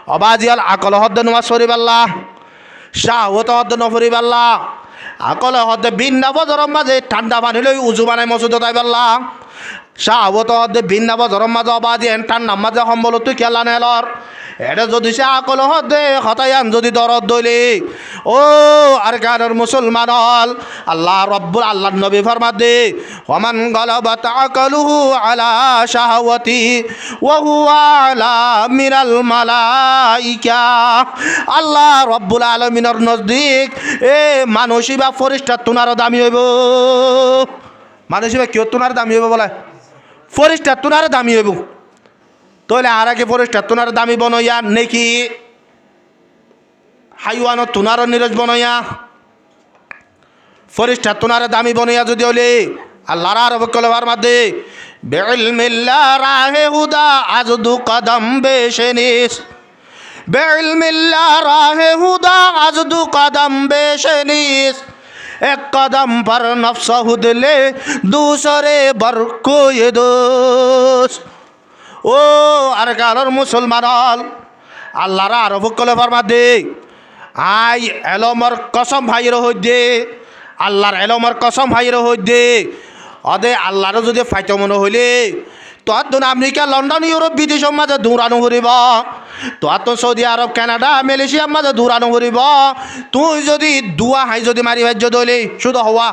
অবাজিয়াল আকল হদ্দ নমাজ ফরিবাল্লাহ শাহওয়াত হদ্দ নফরিবাল্লাহ আকল হদ্দে বিন্না বজরম মাঝে ঠান্ডা পানি লই উজু বানাই মসুদ তাই পাল্লা শাহওয়াত হদ্দে বিন্না বজরম মাঝে অবাজি ঠান্ডা মাঝে সম্বল তুই খেলা নেলর এটা যদি সে আকল হদ্দে হতায়ান যদি দরদ দইলে ও আর কানের মুসলমান হল আল্লাহ রব্বুল আল্লাহ নবী ফরমাত দে ওমান গলাবাত আকলুহু আলা শাহওয়াতি ওয়া হুয়া আলা মিনাল মালাইকা আল্লাহ রব্বুল আলামিনের নজদিক এ মানুষই বা ফরিস্তার তুনার দামি হইব মানুষই বা কিয় তুনার দামি হইব বলে ফরিস্তার তুনার দামি হইব তাহলে আর আগে ফরিস্তার তুনার দামি বনইয়া নেকি হাইওয়ানো তুনার নিরজ বনইয়া ফরিস্তার তুনার দামি বনইয়া যদি হলে আল্লাহর আর বকলবার মধ্যে বিইলমিল্লাহ রাহে হুদা আজদু কদম বেশনিস বিইলমিল্লাহ রাহে হুদা আজদু কদম বেশনিস এক কদম পর নফস হুদলে दूसरे बर कोई दोष ও আর কারোর মুসলমান হল আল্লাহর আর বকলে ফরমাত দে আই এলমর কসম ভাইয়ের হই দে আল্লাহর এলমর কসম ভাইয়ের হই দে অদে আল্লাহর যদি ফাইতে মনে হইলে তোর তো আমেরিকা লন্ডন ইউরোপ বিদেশের মাঝে দৌড়ানো করিব তোর তো সৌদি আরব কানাডা মালয়েশিয়ার মাঝে দৌড়ানো করিব তুই যদি দুয়া হাই যদি মারি ভাজ্য দইলে শুধু হওয়া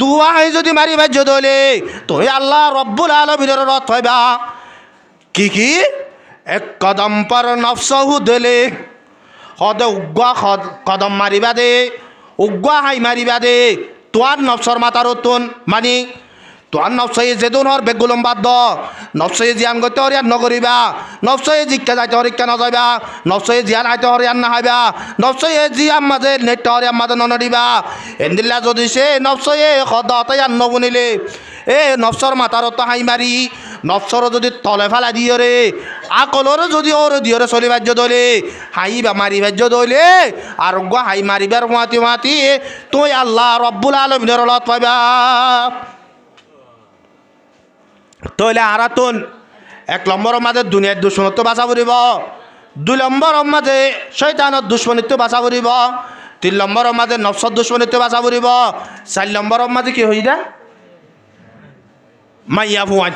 দুয়া হাই যদি মারি ভাজ্য দইলে তুই আল্লাহ রব্বুল আলামিনের রথ হইবা কি এক কদম পর নফসহু দিলে হদে উগ্গা কদম মারিবা দে উগ্গা হাই মারিবা দে তোয়ার নফসর মাতার তুন মানি তোয়ার নফসয়ে যেদুন হর বেগুলম বাদ নফসয়ে জিয়ান গতে হরিয়ান নগরিবা নফসয়ে জিক্কা যাইতে হরিক্কা নযাইবা নফসয়ে জিয়ান আইতে হরিয়ান না হাইবা নফসয়ে জিয়ান মাঝে নেট হরিয়ান মাঝে ননডিবা এন্দিল্লা যদি সে নফসয়ে খদাতায়ান নবনিলে এ নফসর মাতার তো হাই মারি নফসর যদি তলে ফেলা দিও রে আকলর যদি ওর দিও রে চলি বাজ্য দইলে হাই বা মারি বাজ্য দইলে আর গো হাই মারিবার মাতি মাতি তুই আল্লাহ রব্বুল আলামিনের লত পাইবা তইলে আরাতুন এক নম্বরের মাঝে দুনিয়ার দুশ্মনত্ব বাঁচা পড়িব দুই নম্বরের মাঝে শয়তানের দুশ্মনিত্ব বাঁচা পড়িব তিন নম্বরের মাঝে নফসর দুশ্মনিত্ব বাঁচা পড়িব চার নম্বরের মাঝে কি হই না মাইয়া ভুয়ান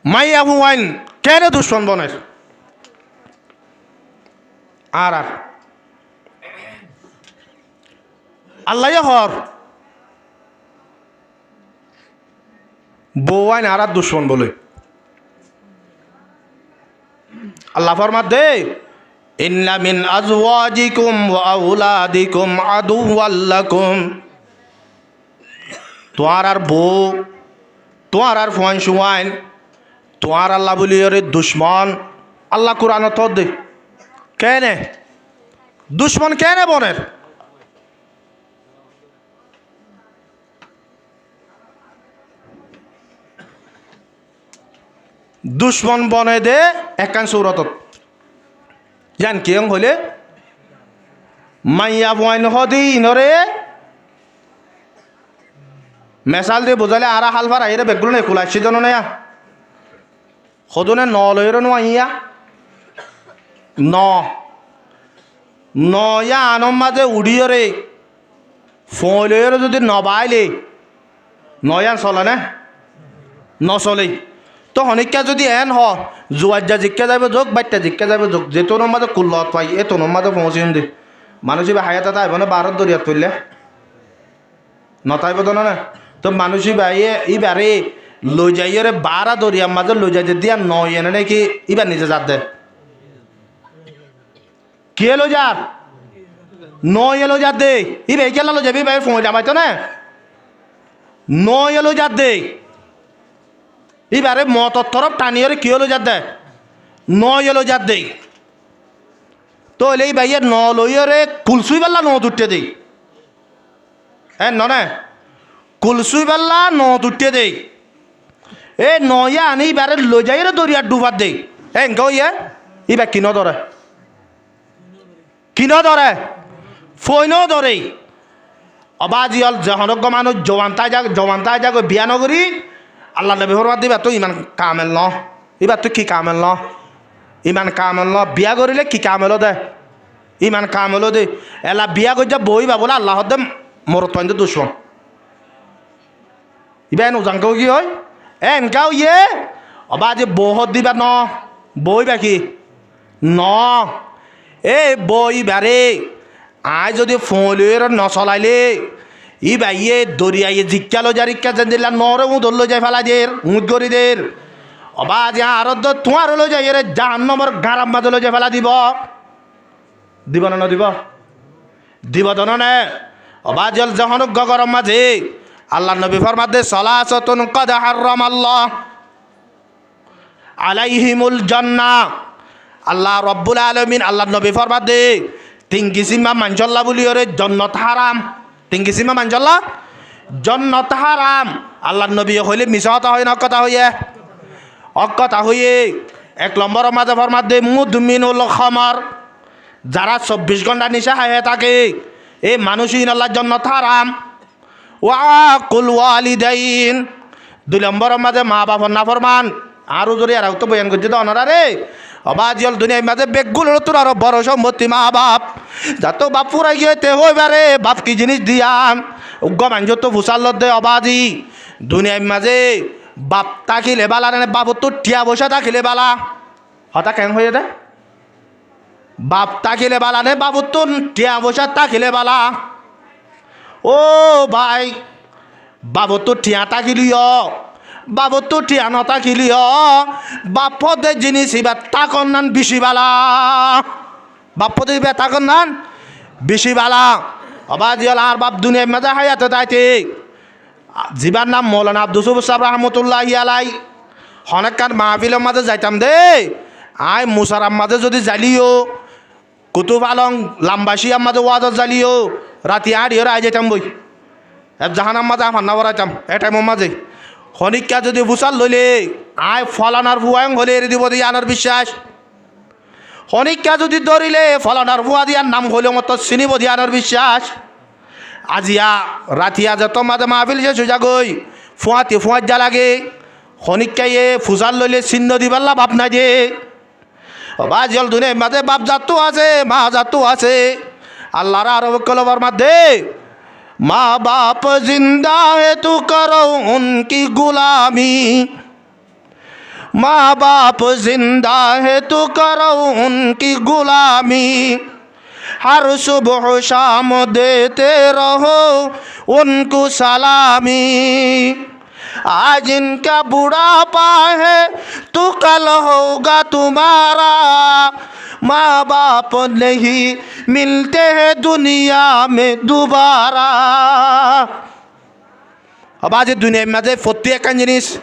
মাইয়া ভুয়ান কেন দুশ্মন বনের আর আর আল্লাহ হর বউয়াইন আর আর দুশ্মন বলে আল্লাহ ফরমাত দে ইন্না মিন আজওয়াজিকুম ওয়া আওলাদিকুম আদুওয়াল লাকুম তোমার আর বউ তোমার আর ফুয়াইন সুয়াইন তোমার আল্লাহ বলি রে দুশ্মন আল্লাহ কুরআনত দে কেনে দুশ্মন কেনে বনের দুশ্মন বনে দে একান সৌরতত জান কিয়ং হলে মাইয়া বয়ন হদি নরে মেসাল দিয়ে বোঝালে আর হালফার আইরে বেগুলো নে খুলাইছি জন নেয়া সদনে ন লইর নোয়া নয়া আনম মাঝে উড়িয়রে ফলের যদি নবাইলে নয়ান চলে না নচলে তো হনিকা যদি এন হ জুয়ার যা জিজ্ঞা যাবে যোগ বাইটা জিজ্ঞা যাবে যোগ যে তোর মাঝে কুল্লত পাই এ তোর মাঝে পৌঁছিম দে মানুষ এবার হায়াত আইব না বারত দরিয়া তুললে নতাইব তো না তো মানুষ বাইয়ে ইবারে লই যাইয়ে রে বারা দরিয়ার মাঝে লই যাই দিয়া নয় এনে নাকি ইবার নিজে যাত দে কি এলো যার নয় এলো যাত দে ইবে কেলা লো যাবি ভাই ফোন যাবাই তো না নয় এলো যাত দে এবারে মতর তরফ টানিয়ে কি হলো যাত দেয় নয় এলো যাত দেই তো এই ভাইয়ে ন লইরে কুলসুই পাল্লা ন দুটে দেই হ্যাঁ ননে কুলসুই পাল্লা ন দুটে দেই এ নয়া আনি এবারে লই যাই রে দরিয়ার ডুবার দেই হ্যাঁ ইয়ে এবার কিন ধরে ফইনও ধরে অবাজিয়াল জহনজ্ঞ মানুষ জওয়ান্তায় যাগ বিয়া নগরী আল্লাহ নবী ফরমাত দিবা তো ইমান কামেল ন এবার তুই কি কামেল ন ইমান কামেল ন বিয়া করিলে কি কামেল দে ইমান কামেল দে এলা বিয়া করে যা বইবা বলে আল্লাহ দে মরত পাইতে দুশ্মন ইবা উজাঙ্কাও কি হয় এনকাও ইয়ে অবা যে বহত দিবা ন বইবা কি ন এ বইবারে আয় যদি ফোঁলের নচলাইলে ই ভাইয়ে দরিয়াইয়ে জিজ্ঞা লো যারিকা যেন দিলা নরে উদর লো যাই ফেলা দের উঁত গরিদের অবা যে আরো তোমার লো যাই রে জাহান নম্বর গারাম বাজে লো যাই ফেলা দিব না দিব তো নে অবা জল যখন গরম মাঝে আল্লাহ নবী ফরমাত দে সালাসাতুন কদ হারাম আল্লাহ আলাইহিমুল জান্নাহ আল্লাহ রব্বুল আলামিন আল্লাহ নবী ফরমাত দে তিন কিসিমা মানজল্লা বলি ওরে জন্নত হারাম তিন কিসিমা মানজল্লা জন্নত হারাম আল্লাহ নবী হইলে মিছা কথা হয় না কথা হইয়ে অকথা হইয়ে এক নম্বর মাঝে ফরমাত দে মুদমিনুল খামার যারা 24 ঘন্টা নিশা খায় থাকে এই মানুষই আল্লাহ জন্নত হারাম ওয়াকুল ওয়ালিদাইন 2 নম্বর মাঝে মা বাবার নাফরমান আরো জোরে আর তো বয়ান করছে তো অনারা রে অবাজিয়াল দুনিয়ার মাঝে বেগগুলোর তোর আরো বড় সম্পত্তি মা বাপ যাতো বাপ পুরাই গিয়েতে হইবারে বাপ কি জিনিস দিয়াম উগ্র মাঞ্জ তো ফুসাল দে অবাজি দুনিয়ার মাঝে বাপ তাকিলে বালা নে বাপ তো টিয়া বসা তাকিলে বালা হতা কেন হয়ে দে বাপ তাকিলে বালা নে বাবু তো টিয়া বসা তাকিলে বালা ও ভাই বাবু তো টিয়া তাকিলিও বাবু তো টিয়া নতাকিলিও বাপদের জিনিস এবার তাকন নান বেশি বালা বাপদের এবার তাকন নান বেশি বালা অবাজিয়াল আর বাপ দুনিয়ার মাঝে হায়াতে তাইতে জিবার নাম মৌলানা আব্দুল সুবুর সাহেব রহমতুল্লাহি আলাই অনেকক্ষণ মাহফিলের মাঝে যাইতাম দে আয় মুসারাম মাঝে যদি জ্বালিও কুতুব আলম লাম্বাসিয়ার মাঝে ওয়াজত জ্বালিও রাতি 8 হরে আই যাইতাম বই জাহানার মাঝে ফান্না বরাইতাম এ টাইমের মাঝে খনিকা যদি বুসাল লইলে আয় ফলানার ফুয়াং হলে এর দিব দিয়ে আনার বিশ্বাস খনিকা যদি ধরিলে ফলানার ফুয়া দিয়ার নাম হলে মতো চিনিব দিয়ে আনার বিশ্বাস আজিয়া রাতিয়া যত মাঝে মাহফিল যে সোজা গই ফুয়াত যা লাগে খনিকাইয়ে ফুজাল লইলে চিহ্ন দিবাল্লা বাপ নাই দে বা জল দুনে মাঝে বাপ জাতু আছে মা জাতু আছে আল্লাহর আরো কলবার মাঝে माँ बाप जिंदा है तू करो उनकी गुलामी माँ बाप जिंदा है तू करो उनकी गुलामी हर सुबह शाम देते रहो उनको सलामी आज इनका बुढ़ापा है तो कल होगा तुम्हारा माँ बाप नहीं मिलते हैं दुनिया में दोबारा अब आज दुनिया में जे फत्ती एक जिनिस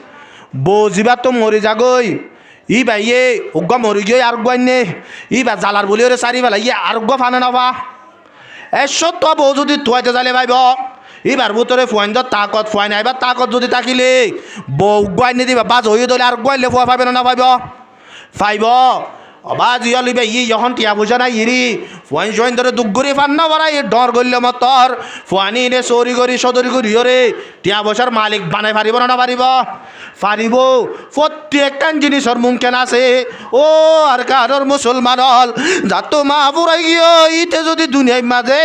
बोझिबा तो मरी जागई ই ভাইয়ে উগ্গ মরি গিয়ে আর গুয়াইনে ই বা জালার বলি ওরে সারি বেলা ইয়ে আর গো ফানে নাবা এসব তো বউ যদি থুয়াইতে জালে ভাইব এবার ভিতরে ফুয়াইন তাকত ফুয়াই নাই বা তাকত যদি তাকিলে বউ গুয়াইনে দিবা বাজ হয়ে দলে আর গুয়াইলে ফুয়া পাইবে না পাইব পাইব অবাজি অলিবে যখন টিয়া বুঝা নাই ইরি ফুয়াইন জয়েন ধরে দুগুরি ফান্না বাড়াই ডর গল্য মতর ফুয়ানি নে চৌরি করি সদরি করি রে টিয়া বসার মালিক বানাই পারিব না পারিব পারিব প্রত্যেকটা জিনিসের মুমকেন আছে ও আর কারোর মুসলমান হল যাত মা ফুরাই গিয়ে ইতে যদি দুনিয়ার মাঝে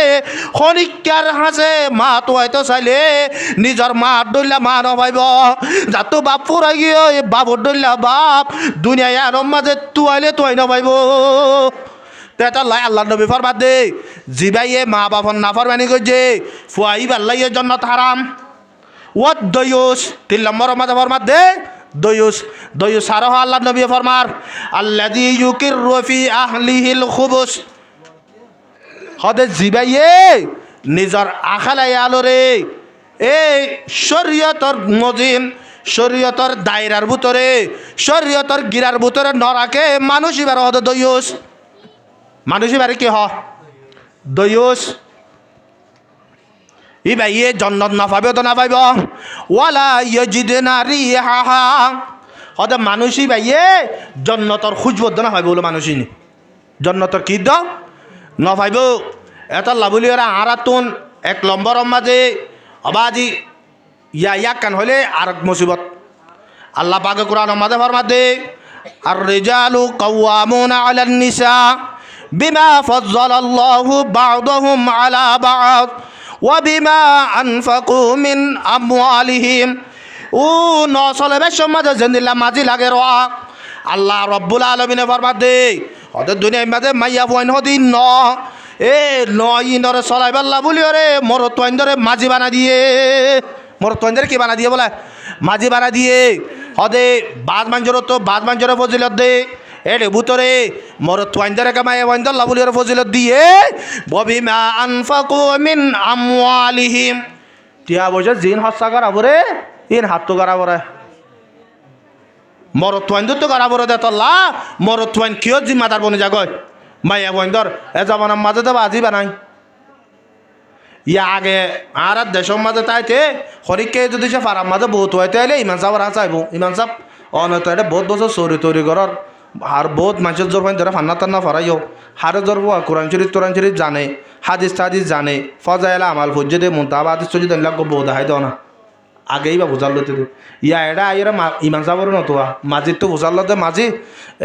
খনিকার হাসে মা তো হয়তো চাইলে নিজের মা ডইলা মা নভাইব যাত বাপ ফুরাই গিয়ে বাবর ডইলা বাপ দুনিয়ায় আর মাঝে তুয়াইলে তুয়াই নভাইব তেটা লাই আল্লাহ নবী ফরমাত দে জিবাইয়ে মা বাপন না ফরমানি করছে ফুয়াই বাল্লাইয়ের জন্য হারাম ও দয়ুস 3 নম্বর মাঝে ফরমাত দে দয়ুস দয়ুস আর আল্লাহ নবী ফরমার আল্লাযী ইউকিরু ফি আহলিহিল খুবুস হদে জিবাইয়ে নিজর আখালাই আলোরে এই শরীয়তর মজিম শরীয়তর দায়রার ভিতরে শরীয়তর গিরার ভিতরে নরাকে মানুষ এবার হদে দয়ুস মানুষ এবারে কি হ দয়ুস ই ভাই ইয়ে জন্নত না পাবে তো না পাইব ওয়ালা ইয়াজিদনা রিহাহা হদে মানুষই ভাই ইয়ে জন্নতর খুঁজব না পাইব বলে মানুষই নি জন্নতর কি দ না পাইব এটা লাভলি ওরা আরাতুন 1 নম্বর মাঝে অবাজি ইয়া কান হলে আর মুসিবত আল্লাহ পাকে কোরআন মাঝে ফরমাত দে আর রিজালু কাওয়ামুনা আলান নিসা বিমা ফাজ্জালাল্লাহু বা'দাহুম আলা বা'দ ওয়া বিমা আনফাকু মিন আমওয়ালিহিম ও নসলের সমাজে জেন্দিল্লা মাঝি লাগে র আল্লাহ রব্বুল আলামিনে ফরমাত দে ওদের দুনিয়ার মাঝে মাইয়া বইন হদিন ন এ নইনরে চলাইবাল্লা বলি রে মোর তোইন্দরে মাঝি বানা দিয়ে মোর তোইন্দরে কি বানা দিয়ে বলে মাঝি বানা দিয়ে হদে বাদ মাঞ্জর ফজিলত দে এরে ভুতরে মোর তোইন্দরে কামায় ওইন্দল্লা বলি রে ফজিলত দিয়ে ববিমা আনফাকু মিন আমওয়ালিহিম টিয়া বজে জিন হত্যা করা বরে ইন হাত তো করা বরে মোর তোইন্দর তো করা বরে দেতল্লা মোর তোইন কিয় জিম্মাদার বনে জাগয় মাইয়া বইন্দর এ জমানার মাঝে তো বাজি বানাই ইয়া আগে আর দেশের মাঝে তাইতে হরিকে যদি সে ফারাম মাঝে বহুত হইতে এলে ইমান সাহেব আর চাইব ইমান সাহেব অনত এটা বহুত বছর চৌরি তৈরি করার আর বহুত মানুষের জোর পাই ধরে ফান্না টান্না ফরাইও হারে জোর কোরআন শরীফ জানে হাদিস টাদিস জানে ফজাইলা আমাল ফজ্জে দে মুন্তাবা হাদিস যদি দেন লাগবো বহুত দেখাই দেও না আগেই বা বুঝার লইতে দে ইয়া এটা আইরা ইমান সাহেবের নতুয়া মাঝির তো বুঝার লতে মাঝি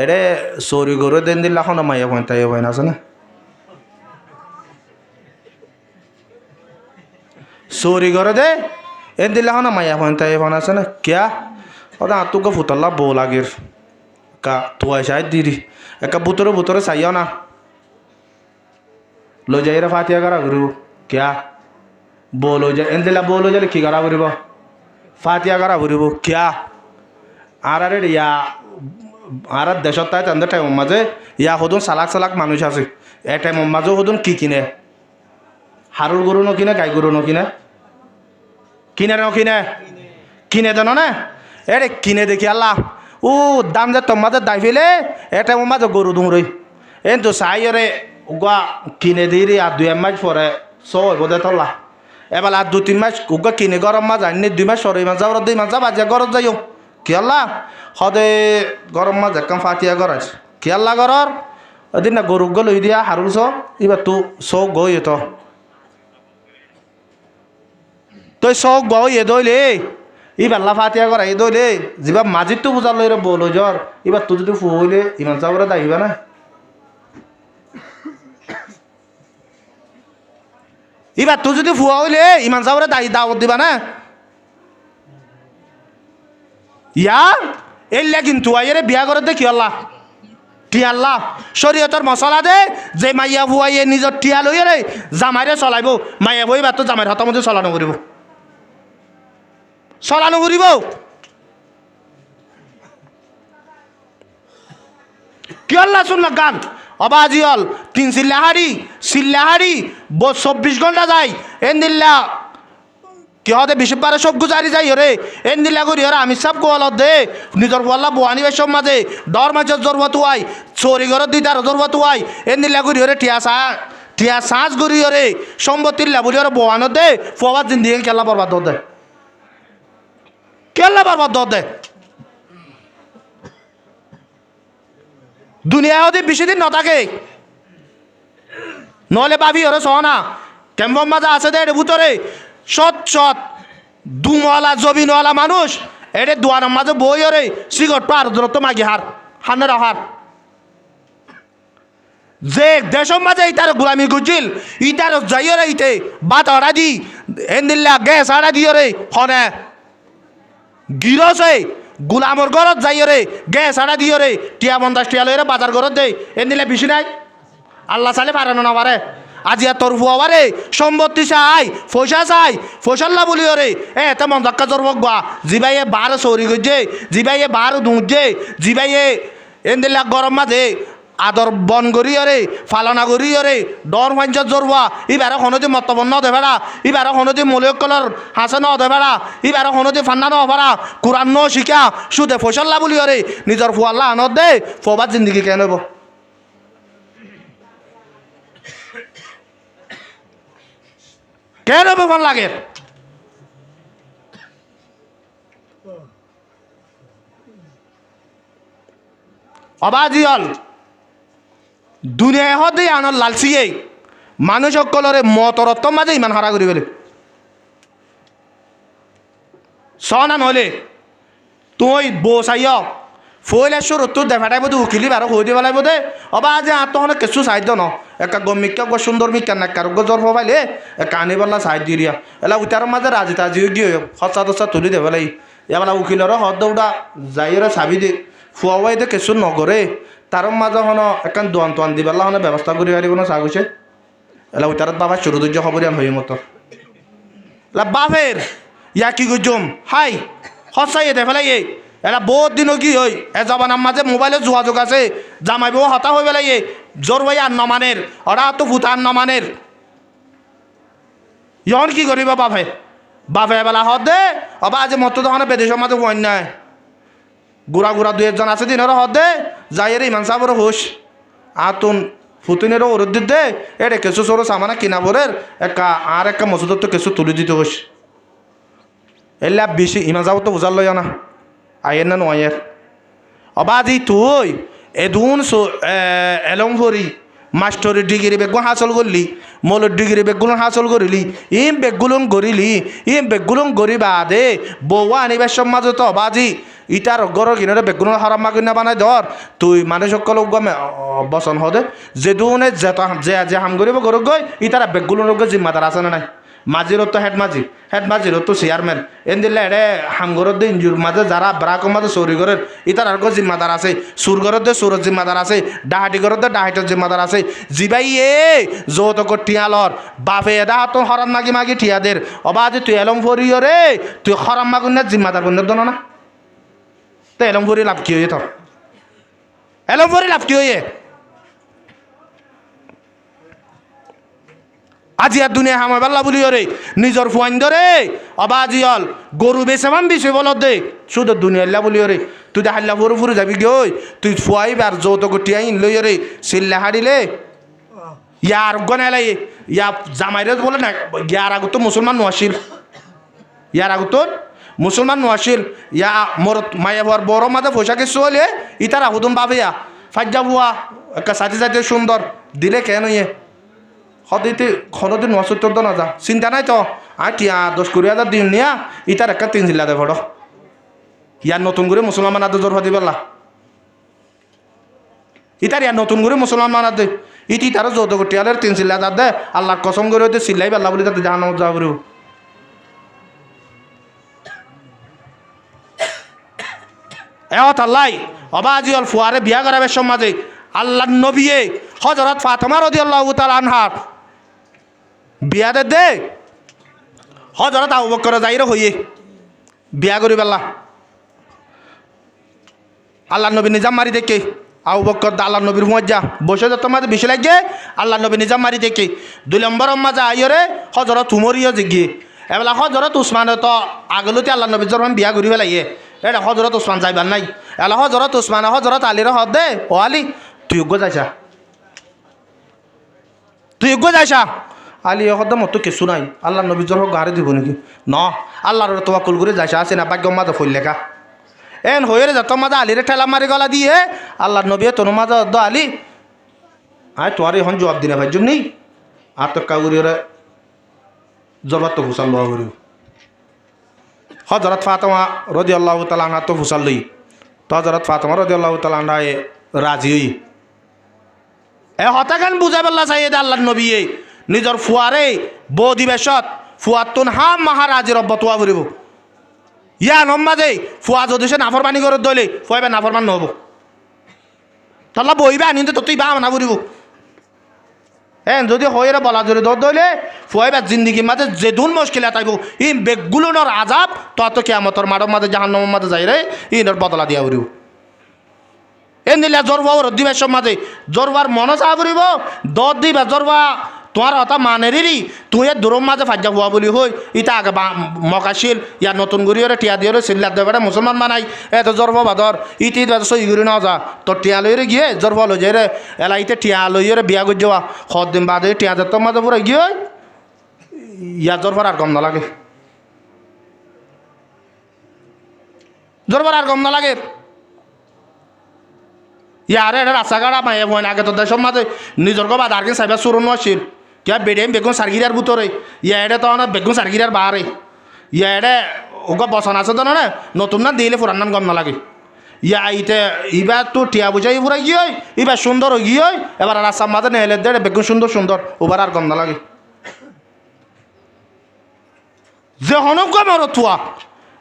এরে চৌরি করে দেন দিল এখন মাইয়া পয়েন্টাই হয় না আছে না চৌরি করে দে এন দিল এখন মাইয়া পয়েন্টাই হয় আছে না কিয়া ওটা আতুকে ফুটাল্লা বউ লাগের কা তুয়াই সাই দিরি একা বুতরে চাইও না লৈ যাই রে ফাতিয়া করা ঘুরিব কিয়া বউ লৈ যায় এন দিলা বউ লৈ যালে কি করা ঘুরিব ফাতিয়া করা ঘুরিব কিয়া আর আরে ইয়া আর দেশত তাই তাদের টাইমের মাঝে ইয়া সদন চালাক মানুষ আছে এ টাইমের মাঝেও সদন কি কিনে হারুর গরু নকিনে গাই গরু নকিনে কিনে জানো না এরে কিনে দেখি আল্লাহ ও দাম যে তোর মাঝে দাই ফেলে এ টাইমের মাঝে গরু দুমরই এন তো চাই রে উগা কিনে দিই আর 2 মাস পরে সব বোধে তোলা এবার আর 2-3 মাস উগা কিনে গরম মাছ আনি 2 মাস সরে মাছ যাওয়ার 2 মাস যাবা যে গরম যাইও কি আল্লাহ সদে গরম মাছ একদম ফাটিয়া গড়াইছ কি আল্লাহ গরর ওদিন না গরু গল হই দিয়া হারুল চ এবার তো চৌ গই তো তই চৌ গই এ দইলে এবার লা ফাটিয়া গড়াই দইলে যিবা মাঝির তো বুঝার লই রে বল জ্বর এবার তো যদি ফুইলে ইমান চাবরে দাইবা না এবার তো যদি ফুয়া হইলে ইমান চাবরে দাওয়াত দিবা না ইয়া এল্লা কিন্তু আইরে বিয়া করে দেখি আল্লাহ টিয়া আল্লাহ শরীয়তের মশলা দে যে মাইয়া ফুয়াইয়ে নিজের টিয়া লইয়ে রে জামাইরে চলাইব মাইয়া বই বা তো জামাইর হাতের মধ্যে চলানো করিব কি আল্লাহ শুনল গান অবাজিয়ল 3 চিল্লাহারি 24 ঘন্টা যায় এন দিল্লা কি হতে 20 সব গুজারি যাই রে এন দিল্লা করি ওরা আমি সব গোয়াল দে নিজের বল্লা বোয়ানি সব মাঝে দর মাঝে জরবত আই চোরি ঘর দিদার জরবত আই এন দিল্লা করি ওরে টিয়া সাঁজ করি ওরে সম্পত্তির লাভলি ওরা বোয়ানো দে ফোয়ার জিন্দিগি কেলা বরবাদ দে দুনিয়া হতে বেশি দিন নথাকে নহলে ভাবি ওরে সহনা কেমন মাজা আছে দে ভিতরে সৎ সৎ দুমলা জবিনওয়ালা মানুষ এটা দুয়ারের মাঝে বই ওরে সিগট পার দূরত্ব মাগি হানের হার যে দেশের মাঝে ইটার গোলামি করছিল ইটার যাইরে ইতে বাত আড়া দি এন্দিল্লা গ্যাস আড়া দিয়রে হনে গিরছে গোলামর ঘরত যাইরে গ্যাস আড়া দিয়রে টিয়া 50 টিয়া লইরে বাজার ঘরত দেই এন্দিল্লা বেশি নাই আল্লাহ চালে পারানো না পারে আজি আর তোর ফুয়ারে সম্পত্তি চাই পয়সা চাই ফসল্লা বলি ওরে এতে মন ধাক্কা জোর বকবা জিবাইয়ে বার চৌরি করছে জিবাইয়ে বার দুঁজছে জিবাইয়ে এন্দিল্লা গরম মাঝে আদর বন করি ওরে ফালনা করি ওরে ডর পঞ্চায়েত জোরবা ইবারে হনদি মতবন্ন দে ভেড়া ইবারে হনদি মলিক কলর হাসে ন দে ভেড়া ইবারে হনদি ফান্না ন ভেড়া কোরআন ন শিখা সুদে ফসল্লা বলি ওরে নিজর ফুয়াল্লা আনত দে ফোবার জিন্দগি কেন নেব কেন বেফান লাগে অবাজিয়াল দুনিয়া হতে আনার লালচিয়ে মানুষ সকলরে মতরত্ব মাঝে ইমান হারা করি বলে সনা নহলে তুই বসাইয় ফইলে সুর তোর দেখাটাই বোধ উকিলি বারো হয়ে দিব লাগবে দে অবা যে আত্মহনে কিছু সাহায্য ন একা গমিকা সুন্দর মিকা না কারোগ্য জ্বর পাইলে একা আনিবাল্লা সাহায্য দিয়া এলা উতার মাঝে রাজি তাজি গিয়ে হসা তসা তুলি দেবে লাই এবেলা উকিলর হদ দৌড়া যাইরে চাবি দে ফুয়াবাই দে কিছু নগরে তার মাঝে হন একান দোয়ান তোয়ান দিবেলা হনে ব্যবস্থা করি পারিব না চাগুছে এলা উতারত বাবা চুরুদুর্য খবরিয়ান হই মতো বাপের ইয়া কি গুজম হাই হসাই দে ফেলাই এরা বহুত দিনও কি হই এ জবানার মাঝে মোবাইলে যোগাযোগ আছে জামাইবও হতা হয়ে পেলাই জোর ভাই আর নমানের ওরা তো ভূতান নমানের ইহন কি করিব বাপে বাপে বেলা হত দে অবা আজ মতো তখন বেদেশের মাঝে হইন নাই গুড়া গুড়া দুই একজন আছে দিনের হত দে যাই রে ইমান সাবর হোস আতুন ফুতুনেরও ওরদ দিত দে এটা কেঁচু সরো সামানা কিনা বরের একা আর একটা মসুদত তো কেঁচু তুলে দিতে হোস এলে বেশি ইমান যাবো তো বুঝার লয় না আয়ের না নয়ের অবাদি তুই এদুন এলং ভরি মাস্টরের ডিগ্রি বেগুন হাসল করলি মলের ডিগ্রি বেগুন হাসল করিলি ইম বেগুলুন গরিলি ইম বেগুলুন গরিবা দে বউয়া আনিবার সমাজে তো অবাজি ইটার গর কিনারে বেগুন হারাম মাগুনা বানাই ধর তুই মানুষ সকল বচন হদে যে দুনে যে হাম করিব গরক গই ইতারা বেগুলুন জিম্মাদার আছে না নাই মাঝির তো হেড মাঝির তো চেয়ারম্যান এন দিলে এড়ে হামগরের দিয়ে ইঞ্জুর মাঝে যারা ব্রাকর মাঝে চৌরি ঘরের ইতার আর জিম্মাদার আছে সুর ঘরের দিয়ে সুরের জিম্মাদার আছে ডাহাটি ঘরের দিয়ে ডাহাটির জিম্মাদার আছে জিবাই যৌতুক টিয়ালর বাপে এদা তো হরাম মাগি মাগি টিয়াদের অবাদি তুই এলম ফরিও রে তুই হরাম মাগুন না জিম্মাদার বন্ধের দোনো না তো এলম ফরি লাভ কি হয়ে তোর এলম ফরি লাভ কি হয়ে আজি আর দুনিয়া হামাই পাল্লা বলি রে নিজর ফুয়াইন ধরে অবাজিয়াল গরু বেছেমান বিষয় বল দে শুধু দুনিয়া বলি রে তুই হাল্লা ফুরু ফুরু যাবি গই তুই ফুয়াইব আর যৌতুক টিয়াইন লই রে সিল্লা হারিলে ইয়ার গনালাই ইয়া জামাইরে বলে না ইয়ার আগত তো মুসলমান নোয়াছিল ইয়ার আগত মুসলমান নোয়াছিল ইয়া মোর মায়া হওয়ার বড় মাঝে পয়সা কিছু হলে ইতারা হুদুম বাবিয়া ফাজ্জা বুয়া একটা সাথে সাথে সুন্দর দিলে কেন ইয়ে হদিতে খনদিন নসত্তর না যা চিন্তা নাই তো আর টিয়া 10-20,000 দিন নিয়া ইতার একটা 3 জিল্লা দেব ইয়ার নতুন করে মুসলমান আদে জোর হদি পারলা ইতার ইয়ার নতুন করে মুসলমান আদে ইটি তার যৌতুক টিয়ালের 3 জিল্লা দে আল্লাহর কসম করে হইতে চিল্লাই পারলা বলি তাতে জাহান্নামে যাওয়া করিব এত আল্লাহ অবাজিয়াল ফুয়ারে বিয়া করাবে সমাজে আল্লাহর নবিয়ে হযরত ফাতেমা রাদিয়াল্লাহু তাআলা আনহার বিয়া দে হযরত আবু বকর যাইরে হইয়ে বিয়া করি পেলা আল্লাহ নবী নিজাম মারি দেখে আবু বকর আল্লাহ নবীর মজ্জা বসে যত মাঝে বেশি লাগে আল্লাহ নবী নিজাম মারি দেখে 2 নম্বর মাঝে আইরে হযরত উমরিও জিগিয়ে এবেলা হযরত উসমান তো আগলতে আল্লাহ নবীর যখন বিয়া করি পেলাইয়ে এটা হযরত উসমান যাইবার নাই এলা হযরত উসমান হযরত আলীর হদ দে ও আলী তুই যাইছা আলী হদ মত কিছু নাই আল্লাহ নবীর জন্য গাড়ি দিব নাকি ন আল্লাহর তোয়াক্কুল করে যাইছা আছে না ভাগ্য মাঝে ফল লেখা এন হয়ে যত মাঝে আলিরে ঠেলা মারি গলা দিয়ে আল্লাহ নবী তোর মাঝে আলী আয় তোমার এখন জবাব দিনে ভাই জন্য আর তো কাউরিওরে জবাব তো ফুসাল লওয়া করিও হজরত ফাতেমা রাদিয়াল্লাহু তাআলা আনহা তো ফুসাল লই তো হজরত ফাতেমা রাদিয়াল্লাহু তাআলা আনহা রাজি হই এ হতাকান বুঝাই বললা চাইয়ে আল্লাহ নবী নিজের ফুয়ারে বৌ দিবেশত ফুয়াতুন হাম মহারাজের অব্বতোয়া ফুরিব ইয়া নম্মাদে ফুয়া যদি সে নাফরমানি করে দইলে ফুয়াবে নাফরমান নহব তাহলে বইবে আনিতে তো তুই বা না ফুরিব হ্যাঁ যদি হয়ে বলা যদি দৌড় দইলে ফুয়াইবার জিন্দিগির মাঝে যে দুন মুশকিলা তাইব ই বেগগুলোর আজাব তত কেয়ামতর মাঠের মাঝে জাহান্নামের মাঝে যাই রে ইনর বদলা দিয়া ফুরিব এ নিলে জরবা দিবের মাঝে জরবার মন চা ফুরিব দর দিবা জরবা তোমার হতা মানেরি তুই দূরম মাঝে ফাজ্জা হওয়া বলি হই ইটা আগে মকাশিল ইয়ার নতুন গুড়িওরে টিয়া দিয়ে সিল্লার দেবে মুসলমান মানাই এত জর্ব বাদর ইটি সই গুড়ি না যা তোর টিয়া লইরে গিয়ে জর্ব লই যাই রে এলা ইতে টিয়া লইরে বিয়া করে যাওয়া দিন বাদে টিয়া তোর মাঝে পুরো গিয়ে ইয়ার জরবার আর কম না লাগে জরবার আর কম না লাগে ইয়ারে এটা রাস্তা গাড়া মায়ে বই আগে তো দেশের মাঝে নিজের গো বাদ আর কি সাইবার সুরনো আসছিল কিয়া বেডেম বেগুন সারগিরার ভিতরে ইয়া এটা তো বেগুন সারগিরার বাহারে ইয়া এটা ওগো বসন আছে তো না নতুন না দিলে পুরান নাম গম না লাগে ইয়া ইতে ইবার তো টিয়া বুঝাই পুরাই গিয়ে এবার সুন্দর হয়ে গিয়ে এবার রাস্তার মাঝে নেলে দেড় বেগুন সুন্দর সুন্দর ওবার আর গম না লাগে যে হনক গমর থুয়া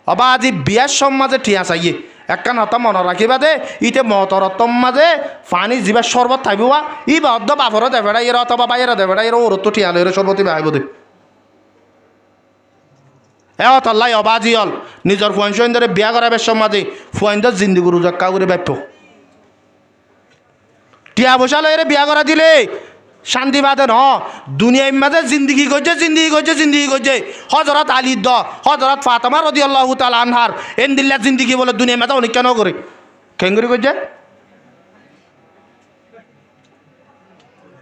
অবা আজি বিয়ার সমাজে টিয়া চাইয়ে একখান হতা মনে রাখিবা দে ইতে মতরতম মাঝে পানি যিবা শরবত থাকবা ই বা অর্ধ বাফর দেবেড়া এর অথবা বাইরে দেবেড়া এর ওর তো টিয়ালে এর শরবতই বাহিব দে এ অতল্লাই অবাজি হল নিজের ফুয়াইন্দরে বিয়া করাবের সমাজে ফুয়াইন্দর জিন্দিগি রুজক্কা করে ব্যাপ্য টিয়া বসা লয়ে বিয়া করা দিলে শান্তি বাদে ন দুনিয়ার মাঝে জিন্দিগি করছে হজরত আলী হজরত ফাতেমা রাদিয়াল্লাহু তাআলা আনহার এন দিল্লা জিন্দিগি বলে দুনিয়ার মাঝে অনেক কেন করে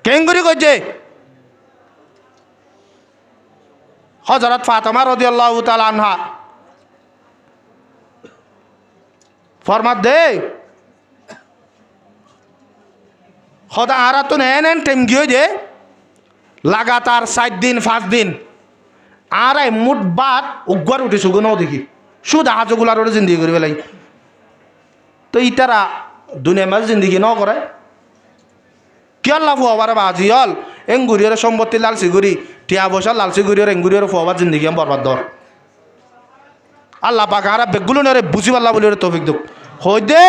কেঙ্গুরি করছে হজরত ফাতেমা রাদিয়াল্লাহু তাআলা আনহা ফরমাত দে হদা আরা তো নেন টাইম গিয়ে যে লাগাতার 7 দিন 5 দিন আর মুঠ বাদ উগ্র উঠে সুগুন দেখি শুধু হাজগুলার ওরে জিন্দিগি করি পেলাই তো ইতারা দুনিয়ার মাঝে জিন্দিগি ন করে কি আল্লাহ ফুয়াবার বাজি হল এঙ্গুরিয়র সম্পত্তি লালসি গুড়ি টিয়া বসা লালসি গুড়িয়র এঙ্গুরিয়র ফুয়াবার জিন্দিগি বরবাদ দর আল্লাহ পাক আরা বেগুলো নেরে বুঝি পাল্লা বলি তৌফিক দুঃখ হই দে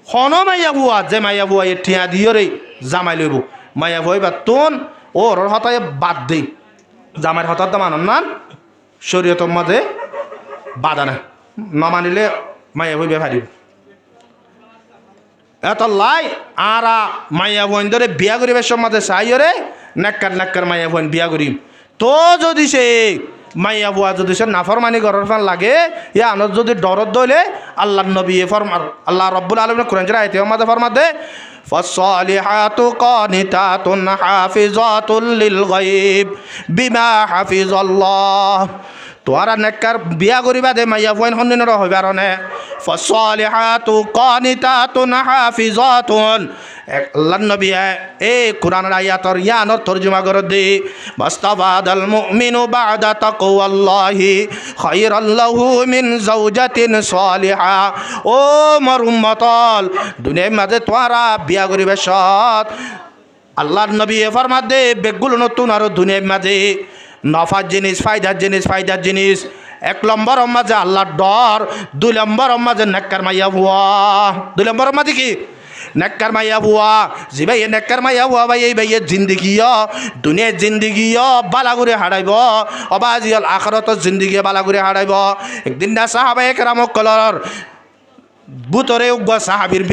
হন মাইয়া বুয়া যে মাইয়া বুয়া এ টিয়া দিয়ে রে জামাই লইব মাইয়া বুয়া বা তোন ওর হতায় বাদ দেই জামাইয়ের হতার দাম আনন্দ না শরীয়তর মাঝে বাধা না মানিলে মাইয়া বুয়া ভারিব এত লাই আরা মাইয়া বোন ধরে বিয়া করিবার সমাজে চাইরে নাক্কার মাইয়া বোন বিয়া করিম তো যদি সে মাইয়া বুয়া যদি সে নাফরমানি করার ফান লাগে ইয়া আনত যদি ডরত দইলে আল্লাহ নবী ফরমার আল্লাহ রব্বুল আলামিন কোরআনের আয়াতে আমাদের ফরমাত দে ফাসসালিহাতু কানিতাতুন হাফিজাতুল লিল গায়ব বিমা হাফিজাল্লাহ তোরা নেককার বিয়া করিবা দে মাইয়া বুয়ান হন্দিন হইবার নে ফাসসালিহাতু কানিতাতুন হাফিজাতুন আল্লাহ নবী এ কোরআনের আয়াতর ইয়ানর তরজমা করে দে মাস্তাবাদাল মুমিনু বাদা তাকওয়াল্লাহি খায়রাল লাহু মিন যাওজাতিন সালিহা ও মোর উম্মতল দুনিয়ার মাঝে তোরা বিয়া করিবে সৎ আল্লাহর নবী ফরমাত দে বেগুলো নতুন আর দুনিয়ার মাঝে নফার জিনিস ফায়দার জিনিস 1 নম্বর মাঝে আল্লাহর ডর 2 নম্বর মাঝে নেককার মাইয়া বুয়া 2 নম্বর মাঝে কি নেককার মাইয়া বুয়া জি ভাই নেককার মাইয়া বুয়া ভাই এই ভাইয়ের জিন্দিগিও দুনিয়ার জিন্দিগিও বালা করে হারাইব অবাজিয়াল আখিরাতের জিন্দিগি বালা করে হারাইব একদিন না সাহাবায়ে কেরাম কলর বুতরে উগ্র সাহাবীর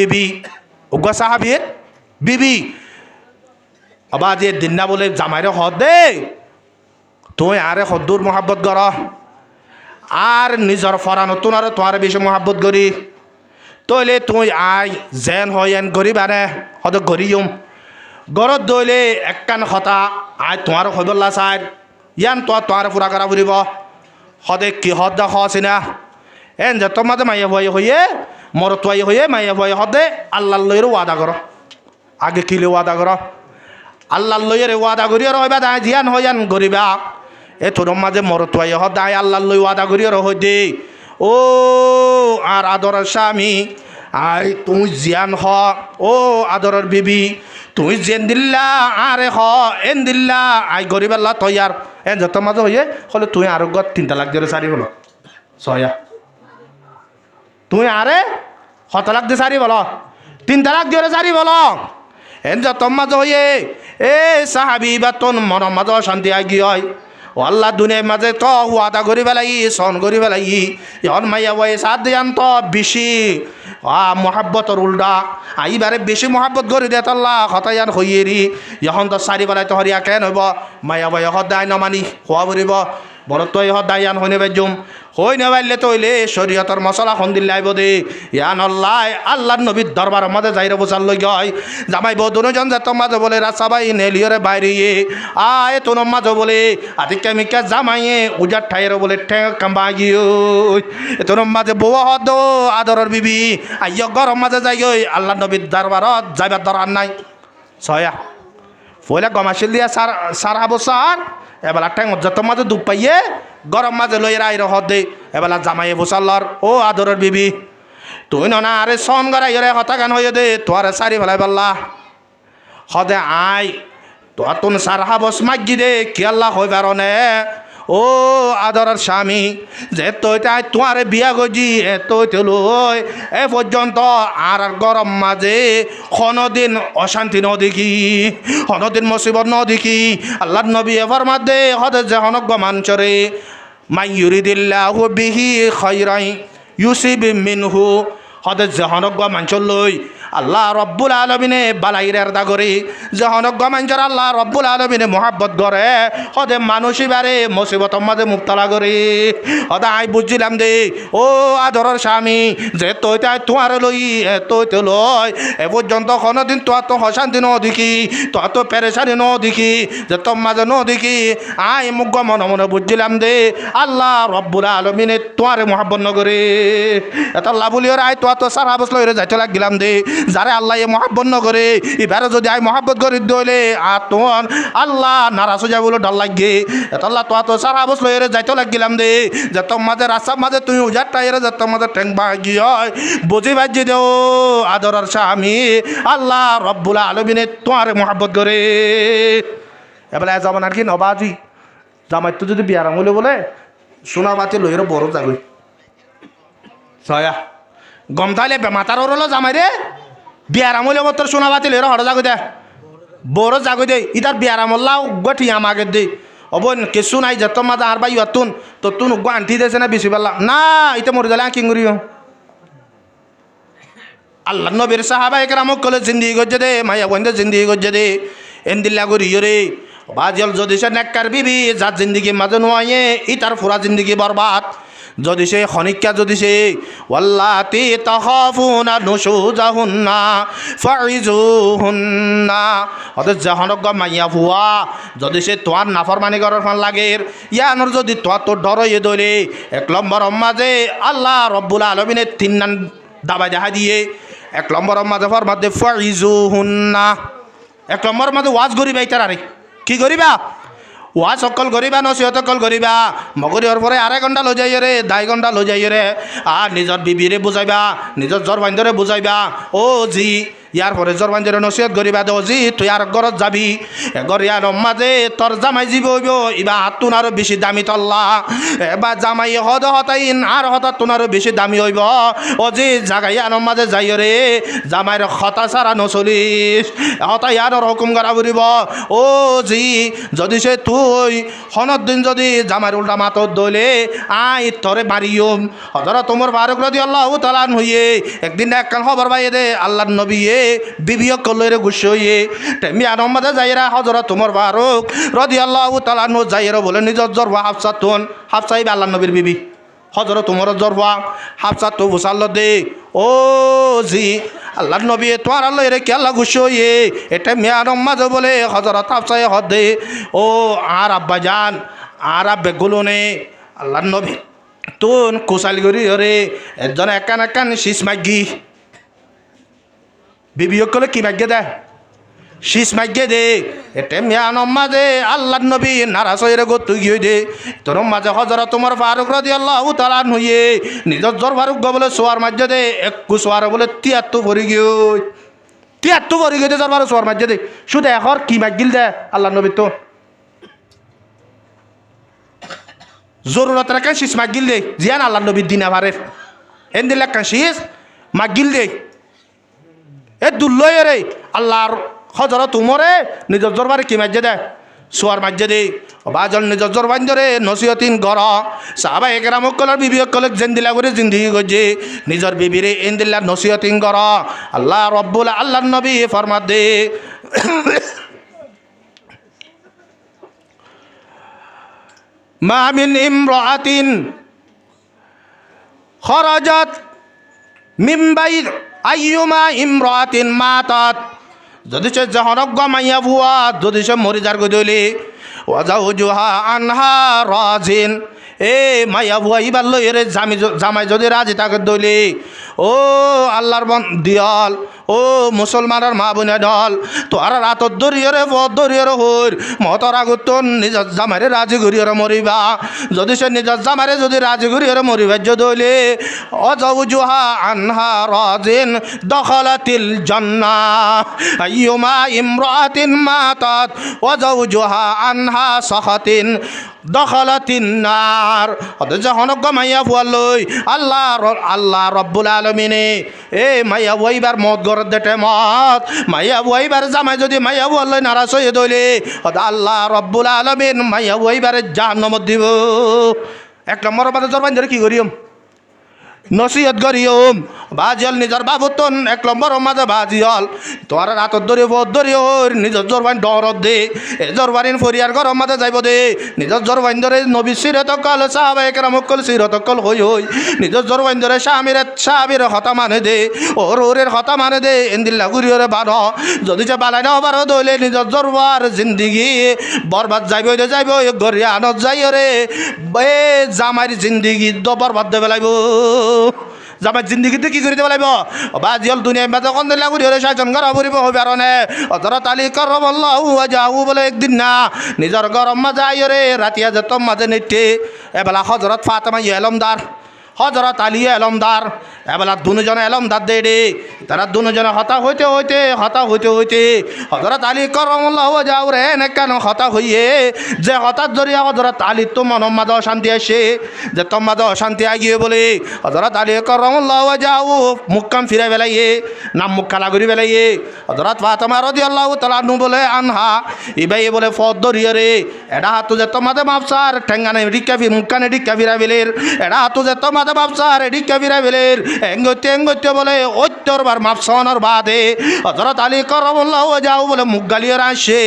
বিবি অবাজিয়ার দিন না বলে জামাইরে হদ দে তুই আরে হদ্দুর মোহাব্বত কর আর নিজর ফরানো তোর তোমার বেশি মোহাব্বত করি তইলে তুই আই জেন হয়েন গরিবারে হদ গরিয়ম গরত দইলে একখান হতা আয় তোমার হদল্লা চাই ইয়ান তোমার পুরা করা ফুরিব হদে কি হদ দেখ চিনা এন যে তোমাদের মাইয়া ভয় হইয়ে মরতুয়াই হইয়ে মাইয়া ভয় হদে আল্লাহ লইয়ের ওয়াদা করো আগে কিলে ওয়াদা করো আল্লাহ লইয়ের ওয়াদা করিয়ে রহবা দায় জিয়ান হইয়ান গরিবা এ তোর মাঝে মরতুয়াই হদায় আল্লাহ লই ওয়াদা করিয়ে রহ দে ও আর আদরের স্বামী আই তুই জিয়ান হ ও আদরের বিবি তুই জেন দিল্লা আরে হ এন দিল্লা আই গরিব আল্লাহ তৈয়ার এন যত মাঝে হইয়ে হলে তুই আরো গত 3 লাখ দিয়ে সারি বলো ছয়া তুই আরে কত লাখ দিয়ে সারি বলো 3 লাখ দিয়ে সারি বলো এন যত মাঝে হইয়ে এ সাহাবি বা তোর মন মাঝে শান্তি আগি হয় ও আল্লাহ দুনিয়ার মাঝে তো ওয়াদা করি পেলাই সন করি পেলাই এখন মাইয়া বয়ে সাথ দিয়ান তো বেশি মহাব্বতর উল্টা আইবারে বেশি মহাব্বত করি দে আল্লাহ হতায়ান হইয়েরি এখন তো সারি বেলায় তো হরিয়া কেন হইব মাইয়া বয়ে সদায় নমানি খোয়া বরিব বড় তো সদায় ইয়ান হইনে বেজুম হই নেবাইলে তৈলে শরীয়তর মশলা খন দিলে আইব দে ইয়ান আল্লাহ আল্লাহর নবীর দরবারের মাঝে যাইরে বসার লই গয় জামাই বউ দুজন যেত মাঝে বলে রাসাবাই নেলিয়রে বাইরে আয় তোর মাঝে বলে আদিকে মিকা জামাইয়ে উজার ঠাইয়ের বলে ঠেঁ কাম্বা গিয়ে তোর মাঝে বউ হদ আদরের বিবি আইয় গরম মাঝে যাই গই আল্লাহ নবীর দরবারত যাইবার দরকার নাই ছয়া ফইলা গমাশিল দিয়া সারা বছর এবেলা ঠেং যত মাঝে দুপ পাইয়ে গরম মাঝে লই রাই রহ দে এবেলা জামাইয়ে বসাল্লার ও আদরের বিবি তুই না আরে সন গড়াই রে হতা গান হয়ে দে তোয়ারে সারি ফেলাই পাল্লা হদে আয় তোর তুন সারহা বস মাগি দে কি আল্লাহ হই পারনে ও আদরের স্বামী যে তুই তাই তোয়ারে বিয়া গজি তুই লই এ পর্যন্ত আর গরম মাঝে কোনদিন অশান্তি ন দেখি কোনদিন মুসিবত ন দেখি আল্লাহ নবী এবার মাঝে হদে যে হনজ্ঞ মানচরে মাই ইউরিদিল্লাহু বিহি খাইরাই ইউসিব মিনহু হদে যে হনজ্ঞ মানচর লই আল্লাহ রব্বুল আলমিনে বালাইরের দা করে যে হনজ্ঞ মানচর আল্লাহ রব্বুল আলমিনে মোহাব্বত করে হদে মানুষই বারে মুসিবতর মাঝে মুক্তলা করে হদে আই বুঝছিলাম দে ও আদরের স্বামী যে তুই তাই তোমার লই তুই তো লই এ পর্যন্ত কোনোদিন তোর তো অশান্তি ন দেখি তোর তো পেরেশানি ন দেখি যে তোর মাঝে ন দেখি আই মুখ মনে মনে বুঝছিলাম দে আল্লাহ রব্বুল আলমিনে তোমার মোহাব্বত নগরে এত লাভুলিওর আই তোর তো সারা বছর যাইতে লাগিলাম দে যারে আল্লাহ এ মহাব্বত নগরে এবারে যদি আই মহাব্বত করি দইলে আর তোমার আল্লাহ নারাজ হয়ে যাবো ডর লাগে এত আল্লাহ তো সারা বছর যাইতে লাগিলাম দে যে তোর মাঝে রাস্তার মাঝে তুমি উজারটা এর যে তোর মাঝে ঠেং বাগি হয় বুঝি বাজি দেও আদরের স্বামী আল্লাহ রব্বুল আলমিনে তোমার মহাব্বত করে এবেলা যাবেন আর কি নবাজি জামাই তো যদি বিয়ারাম হলে বলে সোনা বাতি লইয়ের বড় যাগই ছয়া গম তাইলে মাতার ওরলো জামাই রে বিয়ারাম হইলে তোর সোনা বাতি লইয়ের হড় যাগো দে বড় যাগো দে ইতার বিয়ারাম হল্লাও গঠি আমাকে দে অবন কিছু নাই যত মাঝে আর বাই অতুন তো তুন উগ্গ আন্টি দেছে না বেশি পারলাম না ইতে মরে গেলে কি করিও আল্লাহ নবীর সাহাবা একরামক কলে জিন্দিগি গজ্জে দে মাইয়া বন্ধে জিন্দিগি গজ্জে দে এন্দিল্লা করিও রে বাজল যদি সে নেককার বিবি যার জিন্দিগি মাঝে নোয়াইয়ে ইতার পুরা জিন্দিগি বরবাদ যদি সে খনিকা যদি সে ওয়াল্লাতি তাখাফুনা নুশুজাহুন্না ফাইজুহুন্না অত জাহানক মাইয়া ফুয়া যদি সে তোয়ার নাফরমানি করার ফান লাগে ইয়ানোর যদি তোয়ার তোর ডর হয়ে দইলে 1 নম্বর মাঝে আল্লাহ রব্বুল আলমিনে 3 নান দাবাই দেখা দিয়ে 1 নম্বর মাঝে ফরমাতে ফাইজুহুন্না 1 নম্বর মাঝে ওয়াজ করিবা ইতার আরে কি করিবা ওয়াজ অকল করিবা নসিহত অকল করিবা মগরিয়র পরে 2.5 ঘণ্টা লৈ যাই রে 2.5 ঘণ্টা লৈ যাই রে আর নিজর বিবিরে বুঝাইবা নিজর জ্বর বান্ধরে বুঝাইবা ও জি ইয়ার পরে জ্বর বান্ধরে নসিহত করিবা দো জি তুই আর ঘরত যাবি এগর ইয়ার মাঝে তোর জামাই জীব হইব ইবা হাতুন আরো বেশি দামি তল্লা এবার জামাই হদ হতাইন আর হতাতুন আরো বেশি দামি হইব ও জি জাগাই ইয়ার মাঝে যাই রে জামাইর হতা সারা নচলিস হতা ইয়ার হুকুম করা বুড়িব ও জি যদি সে তুই হনত দিন যদি জামাইর উল্টা মাতত দইলে আই তরে মারিয়ম হজরত তোমার ফারুক রাদিয়াল্লাহু তাআলা হইয়ে একদিন একখান খবর পাইয়ে দে আল্লাহর নবী বিবিও কলরে গুছইয়ে তেমি আনমদে যাইরা হযরত ওমর ফারুক রাদিয়াল্লাহু তাআলা নো যাইরা বলে নিজর জরবা হাফসাতুন হাফসাই আল্লাহর নবীর বিবি হযরত ওমর জরবা হাফসা তো বুসাল দে ও জি আল্লাহর নবী তোমার আল্লাহ রে কি আল্লাহ গুছইয়ে এটা মিয়ারম মাঝে বলে হযরত হাফসাই হদে ও আর আব্বা জান আর আব্বে গুলোনে আল্লাহর নবী তোন কোচাল করি ওরে একজন একান একান শীষ মাগি বিবিয়ক করলে কি মাগ্যে দে শীষ মাগ্যে দে এতে মিয়ানম মাঝে আল্লাহ নবী নারাজ হয়ে গত গিয়ে দে তোর মাঝে হজরা তোমার ফারুক রাদি আল্লাহ তালান হইয়ে নিজর জ্বর ফারুক বলে সোয়ার মাঝে দে একু সোয়ার বলে ৭৩ ভরি গিয়ে ৭৩ ভরি গিয়ে দে জ্বর ফারুক সোয়ার মাঝে দে শুধু এখন কি মাগিল দে আল্লাহ নবী তো জরুরত রাখেন শীষ মাগিল দে জিয়ান আল্লাহ নবীর দিন আবারের এন দিল একটা শীষ মাগিল দে এ দুল্লয় রে আল্লাহর হজর তুমরে নিজর জরবারে কি মাঝে দে সোয়ার মাঝে দে বাজল নিজর জরবান ধরে নসিহতিন গর সাহাবা একরাম কলার বিবি কলেক জেন্দিলা করে জিন্দিগি গজে নিজর বিবিরে এন্দিল্লা নসিহতিন গর আল্লাহ রব্বুল আল্লাহ নবী ফরমাত দে মা মিন ইমরাতিন খরাজাত মিন বাইত আইয়ুমা ইমরাতিন মাতাত যদি সে জহরজ্ঞ মাইয়া ভুয়া যদি সে মরি যার গদলি ওয়াজাউজুহা আনহা রাজিন এ মাইয়া ভুয়া ইবার লই রে জামাই যদি রাজি তাকে দলি ও আল্লাহর দিয়াল ও মুসলমানের মা বোনে দল তোর রাতত দরিয়রে পথ দরিয়রে হইর মতর আগত নিজর জামারে রাজি ঘুরিয়রে মরিবা যদি সে নিজর জামারে যদি রাজি ঘুরিয়রে মরিবা যদি অজাউজুহা আনহা রাজিন দখলাতিল জান্নাহ আইয়ুমা ইমরাতিন মাতাত ওয়াজাউজুহা আনহা সাখাতিন দখলাতিন নার অথচ হনক মাইয়া ফুয়ালই আল্লাহ রব্বুল আলমিনে এ মাইয়া বইবার মত গর দেটে মত মাইয়া বইবার জামাই যদি মাইয়া ফুয়ালই নারাজ হয়ে দইলে আল্লাহ রব্বুল আলমিন মাইয়া বইবার জাহান্নামত দিব ১ নম্বর বাদে জরবান ধরে কি করিম নসিহত করিম বাজিয়াল নিজর বাবুতন ১ নম্বর মাঝে বাজিয়াল তোর রাতত ধরে বোধ ধরে ওর নিজর জরবান ডরত দে এ জরবারিন ফরিয়ার ঘর মাঝে যাইব দে নিজর জরবান ধরে নবী সিরতকল সাহাবা একরামকল সিরতকল হই হই নিজর জরবান ধরে সাহাবির হতা মানে দে ওরের হতা মানে দে এন্দিল্লা গুরিয়রে বান যদি যে বালাই না বারো দইলে নিজর জরবার জিন্দিগি বরবাদ যাইব যাইব গরিয়া আনত যাই রে এ জামাইর জিন্দিগি বরবাদ দেবে লাগব জামাই জিন্দিগিতে কি করিতে পারব বাজিয়াল দুনিয়ায় মাঝে কোন দিন লাগুরি হলে সাজন ঘর ফুরিব হবে আর নে অতরা তালি করবল্লাহু যাও বলে একদিন না নিজর গরম মাঝে আইরে রাতিয়া যেত মাঝে নেটে এবেলা হজরত ফাতেমা এলমদার হজরত আলী এলমদার এবেলা দুজনে এলমদার দে রে তারা দুজনে হতা হইতে হইতে হজরত আলী করমল্লাহ যাও রে কেন হতা হইয়ে যে হঠাৎ জরিয়া হজরত আলী তো মনের মাঝে অশান্তি আসে যে তোর মাঝে অশান্তি আগিয়ে বলে হজরত আলী করমল্লাহ যাও মুখকাম ফিরে বেলাইয়ে নাম মুখ খালা ঘুরি বেলাইয়ে হজরত ফাতেমা রাদিয়াল্লাহু তাআলা নু বলে আনহা ইবাই বলে ফদ দরিয়ে রে এটা হাতু যে তোর মাঝে মাপসার ঠেঙ্গানে রিক্কা মুখকানে রিক্কা ফিরা বেলের এটা হাতু যে তোর বাপসার রিক্কা ফিরা বেলের এঙ্গতে বলে ওত্তরবার মাপসানোর বাদে হজরত আলী করমল্লাহ যাও বলে মুখ গালিয়ে আসে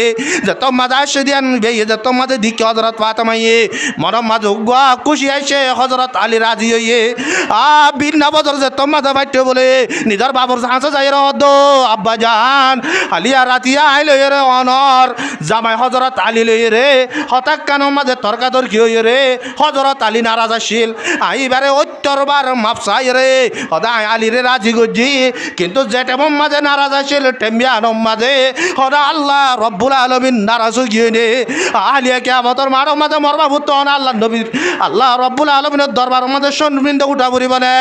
যে তোর মাঝে আসে দিয়ান বেয়ে যে তোর মাঝে দিকে হজরত ফাতেমাইয়ে মরম মাঝে গুয়া খুশি আসে হজরত আলী রাজি হইয়ে বিনা বছর যে তোর মাঝে বাইতে বলে নিজের বাবুর হাঁসে যাই দো আব্বা জান আলিয়া রাতিয়া আইল রে অনর জামাই হজরত আলী লই রে হঠাৎ কানোর মাঝে তর্কাতর্কি হইয়ে রে হজরত আলী নারাজ আসিল আইবারে উত্তরবার মাপসাই রে হদায় আলী রে রাজি গজি কিন্তু যেটা মাঝে নারাজ আসিল টেম্বিয়ানম মাঝে হদা আল্লাহ রব্বুল আলমিন নারাজ গিয়ে নে আলিয়া কিয়ামতের মারো মাঝে মরবা ভূত আল্লাহ নবীর আল্লাহ রব্বুল আলমিনের দরবার মাঝে সন্মিন্দ উঠা পড়ি বলে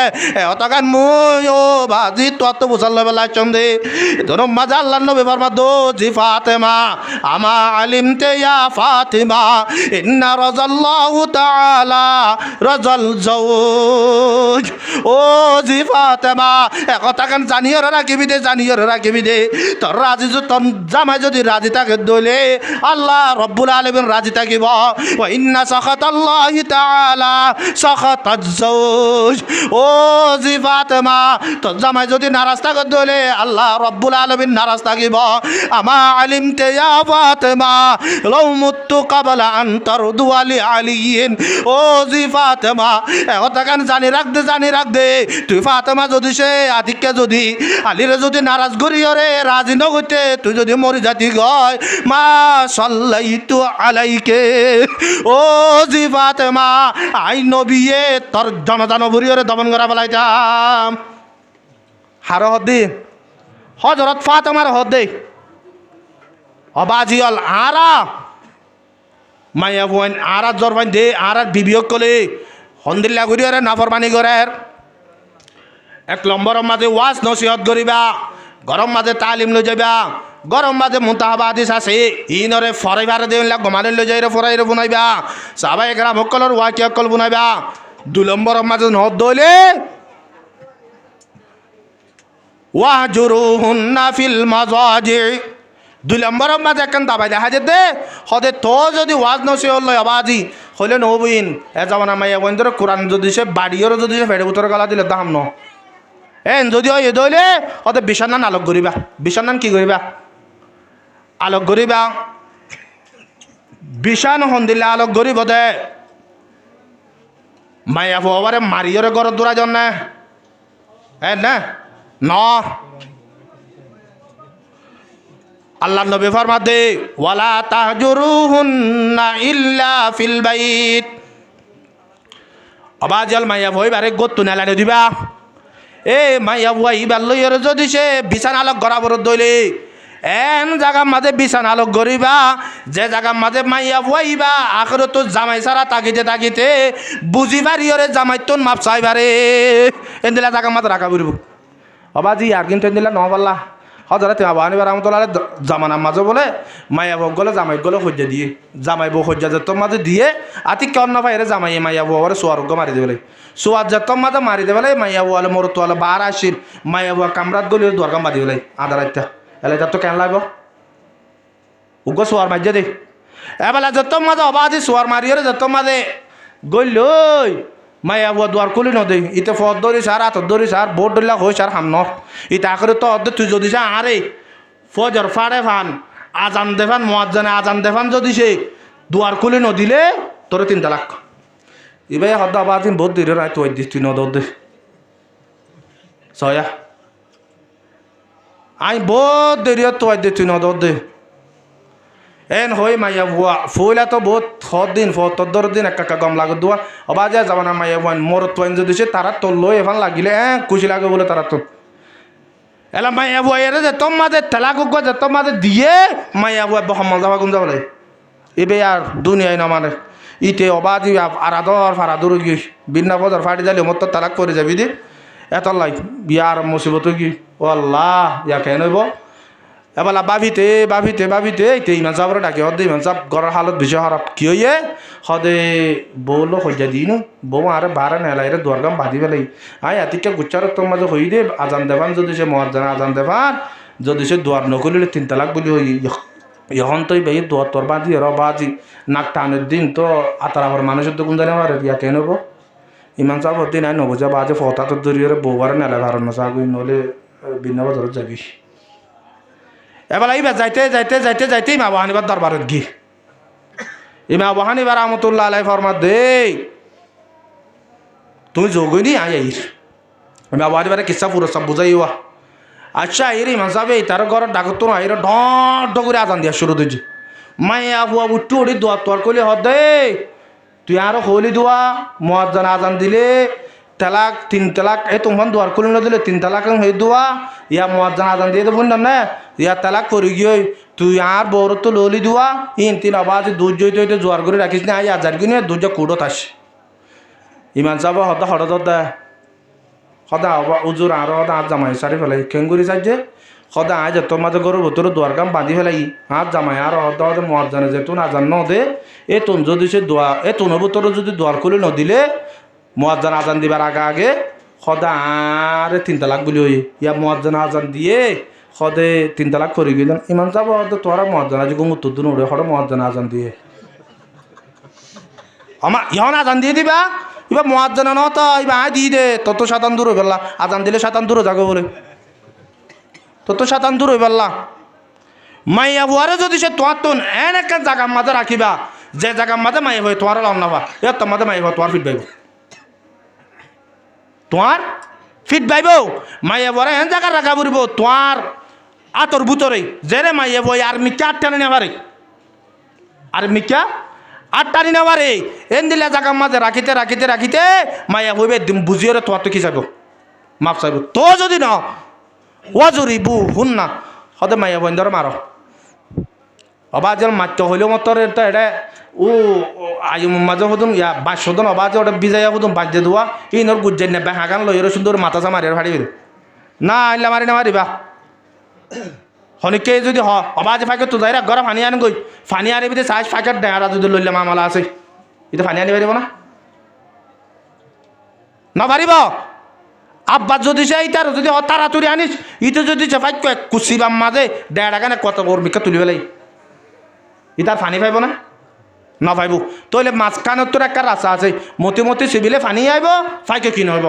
অতগান মুই ও বাজি তো বুঝাল বেলা চন্দে তোর মাঝে আল্লাহ নবী ফরমা দো জি ফাতেমা আমা আলিমতে ইয়া ফাতিমা ইন্না রাজাল্লাহু তাআলা রাজাল জাওজ ও জি ফাতেমা একতাকান জানিও রাখিবি দে তোর রাজি তোর জামাই যদি রাজি থাকে দইলে আল্লাহ রব্বুল আলামিন রাজি থাকিব ওয়া ইন্না সাখাতাল্লাহি তাআলা সাখাতাজ জাওজ ও জি ফাতেমা তোর জামাই যদি নারাজ থাকে দইলে আল্লাহ রব্বুল আলামিন নারাজ থাকিব আমা আলিমতে ইয়া ফাতেমা লাউ মুতু ক্বাবলা আন তারদু আলি আলিয়িন ও জি ফাতেমা একতাকান জানি রাখ দে তুই ফাতেমা যদি সে আতিককে যদি আলীরে যদি নারাজ করি রে রাজি নগইতে তুই যদি মরি জাতি গয় মা সাল্লাইতু আলাইকে ও জি ফাতেমা আই নবিয়ে তোর জনদানবুরিয়রে দমন করা বলাইতাম হার হদ্দি হজরত ফাতেমার হদ্দি অবাজিয়ল আরা মাইয়া বোন আর জরবান দে আর বিবিয়ক কলে হন্দিল্লা ঘুরি রে নাফরমানি করে এক নম্বরের মাঝে ওয়াজ নসিহত করিবা গরম মাঝে তালিম লৈ যাবা গরম মাঝে মুতাহাবা আদিস আছে ইনরে ফরাইবার দেলা গমালে লৈ যাই রে ফরাইরে বুনাইবা সাহাবা একরাম হকলর ওয়াকি হকল বুনাইবা 2 নম্বরের মাঝে নহদ দইলে ওয়াহজুরুহুন্না ফিল মাজাজি 2 নম্বরের মাঝে কেন দাবাই দেখা যেতে হদে তো যদি ওয়াজ নসিহত লয় আবাজি হইলে নবইন এ জামানা মাইয়া বন্ধুর কোরআন যদি সে বাড়িওর যদি সে ফেড়ে উত্তর গলা দিলে দাম ন এন যদি হয় এ দইলে হদে বিছানান আলোক করিবা বিছানান কি করিবা আলোক করিবা বিছান হন্দিলে আলোক করিব দে মাইয়া বাবারে মারিয়রে ঘর দূরা জন না এ না ন আল্লাহ নবী ফরমাতে ওয়ালা তাহজুরুহুন্না ইল্লা ফিল বাইত আবাজল মাইয়া ভই বারে গত্তু নালানে দিবা এ মাইয়া ভই বাল্লইর যদি সে বিছানা আলোক গরাবর দইলে এন জায়গা মাঝে বিছানা আলোক গরিবা যে জায়গা মাঝে মাইয়া ভইবা আখরে তো জামাই সারা তাকিতে বুঝি পারিয়রে জামাই তোন মাপ চাইবারে এন্দিলা জায়গা মাঝে রাখা বলব আবাজি আর কিন্তু এন্দিলা নহবাল্লা হজরত আবাহানি বারামতুল্লাহ জামানার মাঝে বলে মাইয়া বউ গলে জামাই গলে সজ্জা দিয়ে জামাই বউ সজ্জা যেতর মাঝে দিয়ে আতি কেন না পাইরে জামাই মাইয়া বউ আবার সোয়ারোগ্য মারি দেবে সোয়ার যেতর মাঝে মারি দেবে মাইয়া বউ আলে মোর তো আলে বার আসিল মাইয়া বউ কামরাত গলি দরকার বাঁধি বেলাই আধা রাতটা এলে তার তো কেন লাগবো উগ্র সোয়ার মারিয়ে দে এবেলা যেতর মাঝে অবাধি সোয়ার মারিয়ে যেতর মাঝে গইলই মাইয়া বুয়া দুয়ার খুলি নদী ইতে ফদ ধরিস আর হাতত ধরিস আর বোট ধরলা হইস আর হাম ন ইতে আখরে তো অর্ধে তুই যদি সে আরে ফজর ফাড়ে ফান আজান দেফান মোয়াজ্জানে আজান দেফান যদি সে দুয়ার খুলি নদিলে তোরে 3 তালাক এবার হদ্দ আবার বহুত দেরি রায় তুই দিস তুই নদ দে সয়া আই বহুত দেরি তুই দে তুই নদ দে এন হই মাইয়া বুয়া ফুলা তো বহুত দিন 14 দিন একা গম লাগত দুয়া অবাজে যাবানা মাইয়া বুয়া মোর তোন যদি সে তারা তো লই এফান লাগিলে খুশি লাগে বলে তারা তো এলা মাইয়া বুয়া এর যে তোমাদে তালাক গো যে তোমাদে দিয়ে মাইয়া বুয়া বহমল যাবা গুম যাবলে এবে আর দুনিয়ায় না মানে ইতে অবাজি আরাদর ফারাদুর গি বিনা বদর ফাটি যালে মত তালাক করে যাবি দি এত লাই বিয়ার মুসিবত কি ও আল্লাহ ইয়া কেন হইব এবেলা বাবিতে এইতে ইমান সাহেবরে ডাকে হদে ইমান সাহেব ঘরের হালত বেশি খারাপ কি হইয়ে হদে বউলো সজ্জা দিই নো বউ আরে বারে নেলাইরে দরগাম বাঁধি পেলাই আই এতিকে গুচ্ছার তোর মাঝে হই দে আজান দেবান যদি সে মহাজানা আজান দেবান যদি সে দুয়ার নকলিলে 3 তালাক বলি হই এখন তো এই দুয়ার তোর বাঁধি এর বাজি নাক টানের দিন তো আতার আবার মানুষের তো কোন জানে আমার বিয়া কেন হবো ইমান সাহেব হতে নাই নবজা বাজে ফতা তোর জরিয়ে বউ বারে নেলা কারণ সাগুই নলে বিনা বাজারত যাবি এবার এইবার যাইতে ইমা বাহানিবার দরবারত গি ইমা বাহানিবার রহমতুল্লাহ আলাই ফরমাত দে তুমি যোগইনি আইর ইমা বাহানিবারে কিসা পুরো সব বুঝাইওয়া আচ্ছা আইর ইমা সাহেব তার ঘর ডাকত তো আইর ঢ করে আজান দিয়া শুরু দিছি মাইয়া বুয়া বুট্টু ওটি দোয়া তোর কইলে হদ দে তুই আরো হলি দোয়া মুয়াজ্জিন আজান দিলে তালাক 3 তালাক এ তোমার দুয়ার খুলে না দিলে 3 তালাক হয়ে দোয়া ইয়া মুয়াজ্জিন আজান দিয়ে দেবুন না ইয়া তালাক করি গিয়ে তুই আর বড় তো ললি দোয়া 3 আবাজ দুধ জইতে জোয়ার করে রাখিস না আই আজার কিনে দুধ কুড়ত আস ইমান সাহেব হদা হঠাৎ সদা উজুর আর সদা হাত জামাই সারি ফেলাই কেঙ্গুরি চাইছে সদা আই যে তোর মাঝে গরুর ভিতরে দুয়ার কাম বাঁধি ফেলাই হাত জামাই আর হদা হদে মুয়াজ্জিনে যে তুন আজান ন দে এ তুন যদি সে দোয়া এ তুনের ভিতরে যদি দুয়ার খুলে নদিলে মুয়াজ্জিন আজান দিবার আগে সদা আরে 3 তালাক বলি হই ইয়া মুয়াজ্জিন আজান দিয়ে সদে 3 তালাক করে গেলেন ইমান যাব তোরা মুয়াজ্জিন আজি গুম উত্তর দিন ওরে সদা মুয়াজ্জিন আজান দিয়ে আমার ইহন আজান দিয়ে দিবা এবার মুয়াজ্জিন ন তো এবার আই দিয়ে দে তত শয়তান দূর হইবলা আজান দিলে শয়তান দূর যাবে বলে তত শয়তান দূর হইবলা মাইয়া বুয়ারে যদি সে তোয়ার তুন এন একটা জায়গার মাঝে রাখিবা যে জায়গার মাঝে মাইয়া হয়ে তোয়ার লন নাবা এ তোর মাঝে মাইয়া তোয়ার ফিট পাইব তোমার ফিট বাইব মাইয়ে বরে হেন জায়গা রাখা পড়ব তোমার আতর বুতরে জেরে মাইয়ে বই আর মিকা আটটানি না পারে আর মিকা আটটানি না পারে এন দিলে জায়গা মাঝে রাখিতে রাখিতে রাখিতে মাইয়া বইবে বুঝিয়ে তোমার তো কি চাইব মাপ চাইব তো যদি ন ও জুরিবু শুন না সদে মাইয়া বই ধর মার অবা যেন মাত্য হইলেও মতর এটা এটা ও আয়ু মাঝে হতুন ইয়া বাসদন অবা যে ওটা বিজাইয়া হতুন বাজ্যে দেওয়া এই নর গুজ্জাই নেবে হাগান লইয়ের সুন্দর মাথা চা মারিয়ার ফাড়ি না আইলা মারি না মারিবা হনিকে যদি অবা যে ফাঁকে তো যাই ঘর ফানি আন গই ফানি আনিবি চাইজ ফাঁকের ডেঙারা যদি লইলে মামলা আছে এটা ফানি আনি পারিব না পারিব আব্বা যদি সে ইটার যদি তাড়াতাড়ি আনিস ইটো যদি ফাঁক কুচিবাম মাঝে ডেড়া গানে কত বর্মিকা তুলি পেলাই ইটার ফানি পাইব না না পাইব তইলে মাঝখানের তোর একটা রাস্তা আছে মতি মতি চিবিলে ফানি আইব ফাইকে কি নহব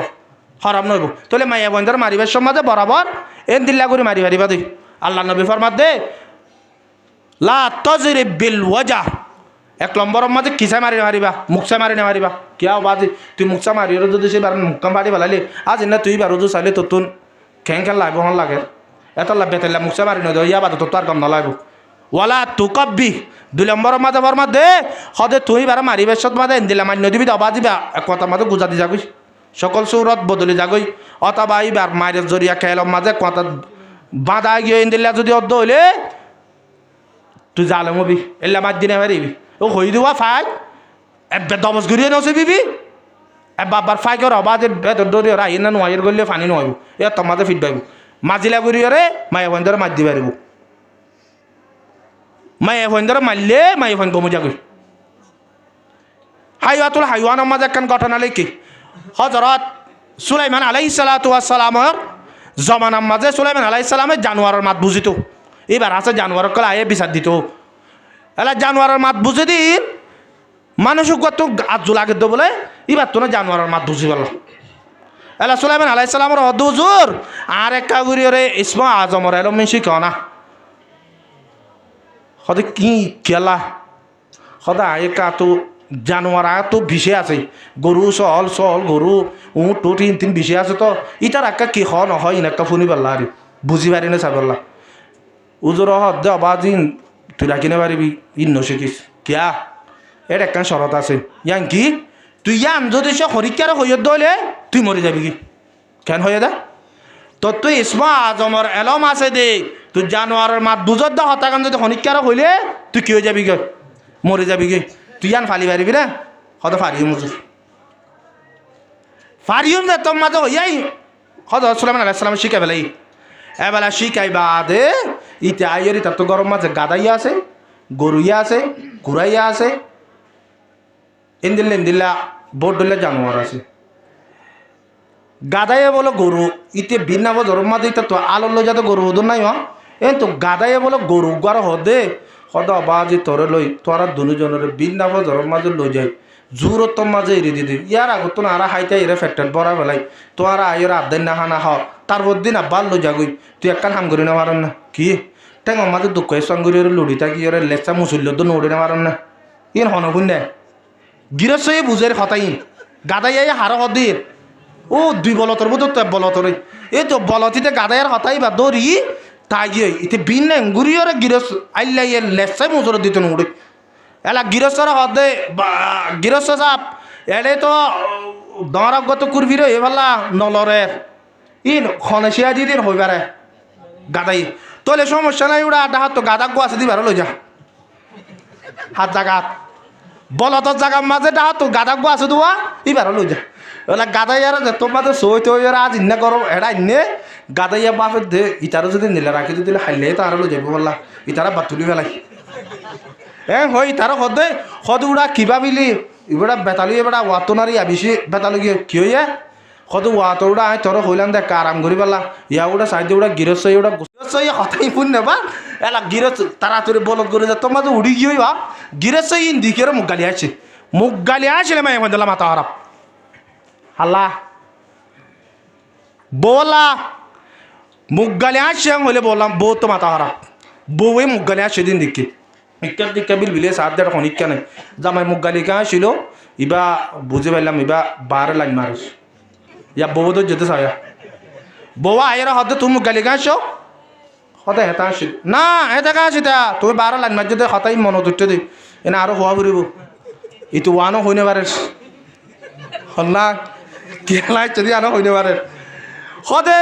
হরাম নহব তইলে মাইয়া বন্ধর মারিবার সমাজে বরাবর এন দিল্লা করে মারি মারিবা দেই আল্লাহ নবী ফরমাত দে লা তাজরিব বিল ওয়াজা এক নম্বরের মাঝে কিসা মারি মারিবা মুখসা মারি না মারিবা কিয়া বাজি তুই মুখসা মারি যদি সে বার মুখকাম বাড়ি বালালি আজ না তুই বারো যদি চাইলে তো তুন খেং খেল লাগব হন লাগে এত লাভ বেতাইলা মুখসা মারি নয় ইয়া বাদ তোর কাম নলাগব ওয়ালা তুকাব্বি দুই নম্বরের মাঝে ফরমাত দে সদে তুই বার মারিবার সত মাঝে এন দিলা মান্য দিবি অবা দিবা কথা মাঝে গুজা দি যাগই সকল সৌরত বদলি যাগই অথবা এইবার মায়ের জরিয়া খেলাম মাঝে কথা বাঁধা গিয়ে এন দিলা যদি অর্ধ হইলে তুই জালে মবি এলা মার দিনে পারিবি ও হই দেওয়া ফাই এবার দবস ঘুরিয়ে নসে বিবি বাবার ফাই কর অবাজের বেতর দৌড়ি ওরা আইন না নোয়াইয়ের গড়লে ফানি নোয়াইব এ তোমাদের ফিট পাইব মাজিলা ঘুরিয়ে রে মায়ে বন্ধরে মার দি পারিব মায়ে বন্ধরে মারলে মায়ে ফোন কমু যাগই হাইওয়াতুল হাইওয়ানের মাঝে একখান ঘটনা লেখি হজরত সুলাইমান আলাইহিস সালাতু ওয়াস সালামের জমানার মাঝে সুলাইমান আলাইহিস সালামের জানোয়ারের মাত বুঝিত এবার আছে জানোয়ার কলে আয়ে বিচার দিত এলা জানোয়ারের মাত বুঝে দিন মানুষ তো আজু লাগে তো বলে এবার তো না জানোয়ারের মাত বুঝি পেল এলা সুলাইমান আলাইহিস সালামের হুজুর আর একটা গুড়ি রে ইসমা আজমর এলো মিশি কেউ না সদে কি খেলা সদা একা তো জানোয়ার তো ভিসে আছে গরু সহল সহল গরু উঠ টুট তিন ভিসে আছে তো ইটার একটা কি হ নহয় একটা শুনি পারলা আর বুঝি পারি না চাই উজুর হদ দে অবাজিন তুই রাখিনে পারিবি ইন্ন শিখিস কিয়া এর একখান শরত আছে ইয়ান কি তুই ইয়ান যদি সে হরিকার হইয় দলে তুই মরে যাবি কি কেন হয়ে দা তোর তুই ইসমা আজমর এলম আছে দে তুই জানোয়ারের মাত বুঝত দা হতাকান যদি হরিকার হইলে তুই কি হয়ে যাবি গে মরে যাবি গে তুই ইয়ান ফালি পারিবি না হয়তো ফারিও মজুর ফারিউম দে তোর মাঝে হইয়াই হয়তো সুলাইমান আলাইহিস সালাম শিখাই ফেলাই এবেলা শিখাই বাদে ইতে আইয়ের তার তো গরম মাঝে গাদাইয়া আছে গরুইয়া আছে ঘুরাইয়া আছে এন্দিল্লা বোট দিল্লা জানোয়ার আছে গাদাইয়া বলো গরু ইতে বিনা গরম মাঝে ইতা তো আলোর লই যাতে গরু হদর নাই এই তো গাদাইয়া বলো গরু গার হদে হদা বাজি তোরে লই তোরা দুজনের বিনা গরম মাঝে লই যায় জোরতম মাঝে এড়ে দিদি ইয়ার আগত না আর হাইতে এরে ফ্যাক্টর বড়া বেলাই তো আর আইয়ের আদান না হানা হ তারপর দিন আব্বার লই যাগই তুই একখান হাম করি না পারেন না কি টেং আমাদের দুঃখ সঙ্গরি লুড়ি থাকি ওরে লেচা মুসল্য তো নড়ি না পারেন না ইন হনগুন দেয় গিরস বুঝের হতাই গাদাই হার হদির ও দুই বলতর বুঝো তো বলতর এই তো বলতিতে গাদাইয়ের হতাই বা দৌড়ি তাই গিয়ে ইতে বিন না গুড়ি ওরে গিরস আইলাই লেচাই মুসর দিত নড়ি এলা গিরসর হদে গিরস সাপ এলে তো দরাগত কুরবি রে এবেলা নলরের ইন খনেশিয়া দিদির হইবারে গাদাই তোলে সমস্যা নাই ওরা আড্ডা হাত তো গাদা গো আছে দিবার লই যা হাত জাগাত বলতর জাগার মাঝে ডাহাত তো গাদা গো আছে দুয়া এবার লই যা ওলা গাদাই আর তোমার তো সই তৈ আজ ইন্না করো এড়া ইন্নে গাদাইয়া বাপের দে ইতারও যদি নিলে রাখি দিলে হাইলে তার লই যাবো বললা ইতারা বাতুলি ফেলাই হই তারা হদে হদ উড়া কিবা বিলি এবারে বেতালি এবার ওয়াতনারি আবিসি বেতালি কি হইয়া হদ ওয়াত উড়া আয় তোর হইলাম দেখ আরাম করি পেলা ইয়া উড়া সাইডে উড়া গিরস উড়া গিরস হতাই ফুন নেবা এলা গিরস তাড়াতাড়ি বলত করে যা তোমার উড়ি গিয়ে বা গিরস ইন দিকে মুখ গালি আসলে মাই দিলাম মাথা হারাপ হাল্লা বলা মুখ গালি আসছে হইলে বললাম বউ তো মাথা হারাপ বউয়ে মুখ গালি আসছে দিন দিকে ইক্কা দিক্কা বিল বিলে সাত দেড় এখন ইক্কা নাই জামাই মুখ গালি কা ছিল ইবা বুঝে পাইলাম ইবা 12 লাইন মারিস ইয়া বউ তো যেতে চায় বউ আইয়ের হতে তুমি গালি গাঁছো হতে হেতা আসি না হেতা গা আসি তা তুমি 12 লাইন মাঝে দে হতাই মন দুটে দি এনে আরো হওয়া ফুরিব ইতো ওয়ানো হইনে পারে হল্লা কেলাই যদি আনো হইনে পারে হতে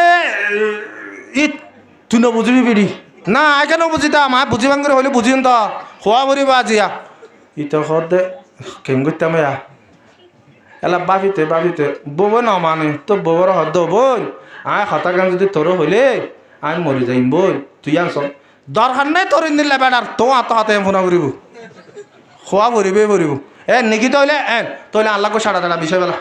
ই তুই বুঝবি পিড়ি না আই কেন বুঝি তা মা বুঝিবান করে হইলে বুঝিন তো হওয়া ফুরিব আজিয়া ইতো হতে কেম করতাম ইয়া এলা বাবিতে বউ না মানে তো বউর হদ বই আয় হতা গান যদি তোর হইলে আমি মরি যাইম বই তুই আনছ দরকার নাই তোর দিলে বেড়ার তো আত হাতে ফোনা করিব খোয়া ভরিব নিকি তইলে তইলে আল্লাহকে সাড়া দাঁড়া বিষয় বেলা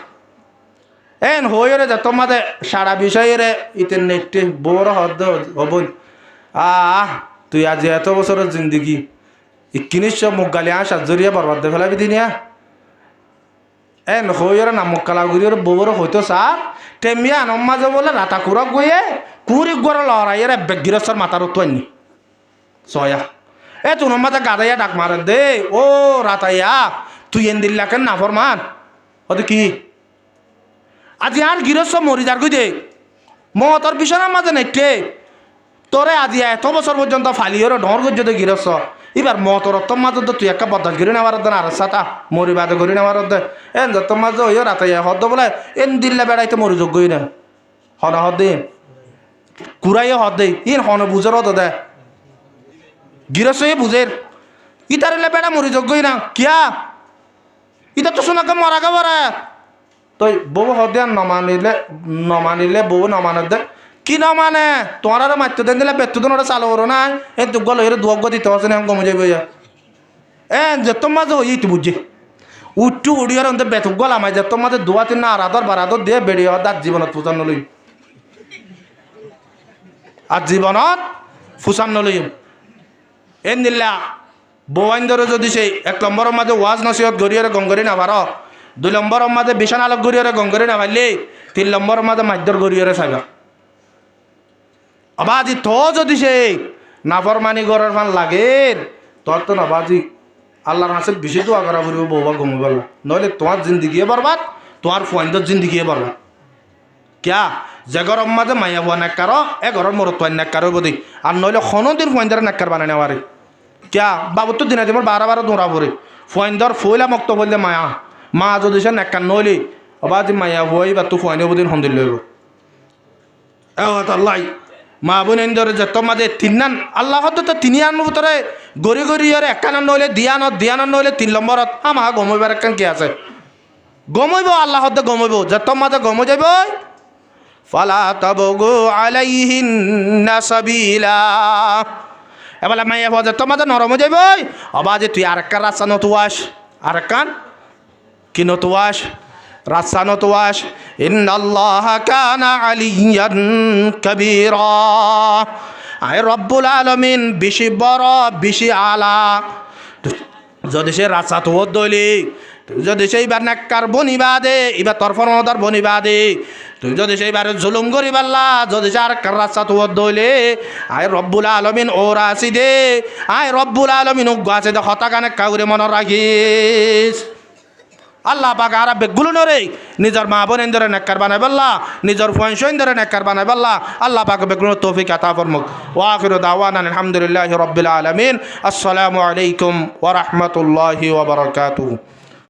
হইরে যে তোমাদের সারা বিষয়ের ইতের নেটে বউর হদ হবই তুই আজ এত বছরের জিন্দগি ইকিনিশ মুখ গালি আস জরিয়া বরবাদ দে ফেলাবি দিনিয়া হইরে না মুখ কালা গুড়ির বউর হইতো সার টেমিয়া নমাজে বলে রাতা কুড়ক গইয়ে কুড়ি গড় লড়াইয়ের গৃহস্থর মাথার উত্তরনি সয়া তুই নমাজে গাদাইয়া ডাক মারে দে ও রাতাইয়া তুই এন দিল্লা কেন না ফরমান ওদের কি আজি আর গৃহস্থ মরি যার কই দে মতর বিছানার মাঝে নেটে তোরে আজি এত বছর পর্যন্ত ফালিওর ডর গজ্জতে গৃহস্থ এবার মতর তোর মাঝে তুই একটা বদাস গিরি নেওয়ার দেন আর সাতা মরি বাদে গড়ি নেওয়ার দে তোর মাঝে ওই রাতাইয়া হদ বলে এন দিল্লা বেড়াইতে মরি যোগ্যই না হন হদ দে কুড়াইয়ে হদ দে ইন হন বুঝের হদ দে গৃহস্থ বুঝের ইতারিলে বেড়া মরি যোগ্যই না কিয়া ইটা তো শোনাকে মরাকে বরে তই বউ হদ দে নমানিলে বউ নমানের দে কি নমানে তোমার আর মাত্র দেন দিলে বেতু দিন ওটা চালু করো না এই তো গল এর দুয়াগ দিতে হচ্ছে না কমে যাবে যে তোমার যে হই তুই বুঝছি উঠু উড়িয়ার অন্তে বেতুক গল আমায় যে তোমার দোয়া তিন না আরাদর বারাদর দিয়ে বেড়িয়ে তার জীবনত ফুচান নলই আর জীবনত ফুচান নলই এ নিল্লা বৌয়াইন্দরে যদি সেই 1 নম্বরের মাঝে ওয়াজ নসিহত গড়িয়ে গঙ্গরি না পার 2 নম্বরের মাঝে বিছানা আলোক গড়িয়ে গঙ্গরি না পারলে 3 নম্বরের মাঝে মাধ্যর গড়িয়ে চাইবা আবাজি তো যদি সেই নাফরমানি গড়ের ফান লাগে তোর তো নাবাজি আল্লাহর হাসিল বেশি দোয়া করা পড়ব বউবা ঘুমিয়ে পারলো নইলে তোমার জিন্দিগিয়ে বরবাদ তোমার ফোয়াইন্দর জিন্দিগিয়ে বরবাদ ক্যা যে ঘর মাঝে মাইয়া হওয়া নাকার ঘরের মরত তোয়াই নাকার বদি আর নইলে খনদিন ফোয়াইন্দারে নাকার বানাই নেওয়ারে ক্যা বাবু তো দিনা দিবার 12 দৌড়া পড়ে ফোয়াইন্দর ফইলা মক্ত বললে মায়া মা যদি সে নাকার নইলে আবাজি মাইয়া হই বা তো ফোয়াইনে বদিন হন্দিল লইব আল্লাহ মা বোন ধরে যে তোমাদের তিনান আল্লাহ তো তিনি আনব ভিতরে গড়ি গড়িয়ারে একান নইলে দিয়ান নইলে 3 নম্বরত আমা গমইবার একান কি আছে গমইব আল্লাহ গমইব যে তোমাদের গম যাইব ফালা তাবগু আলাইহিন্না সাবিলা এবারে মাইয়া বাজে তোমাদের নরম যাইব আবাজে তুই আরেককান রাস্তা নতুয়াস আরেককান কি নতুয়াস রাস্তা নতুয়াস ইন্নাল্লাহা কানা আলিয়ান কাবীরা আয় রব্বুল আলামিন বেশি বড় বেশি আলা যদি সে রাস্তা তো দইলি যদি সেইবার নাক্কার বনিবা দে এবার তরফনদার বনিবা দে তুই যদি সেইবার জুলুম করি পারলা যদি আর রাস্তা তো দইলে আয় রব্বুল আলামিন ওরা আসি দে আয় রব্বুল আলামিন আছে দে হতাকানে কাউরে মনে রাখিস আল্লাহ পাক আর বেগুলো নরে নিজের মা বোন ধরে নেককার বানাই বললা নিজের ফয়সইন ধরে নেককার বানাই বললা আল্লাহ পাক বেগুলো তৌফিক আতা ফরমুক ওয়া আখিরু দাওয়ানা আলহামদুলিল্লাহি রাব্বিল আলামিন আসসালামু আলাইকুম ওয়া রাহমাতুল্লাহি ওয়া বারাকাতুহু।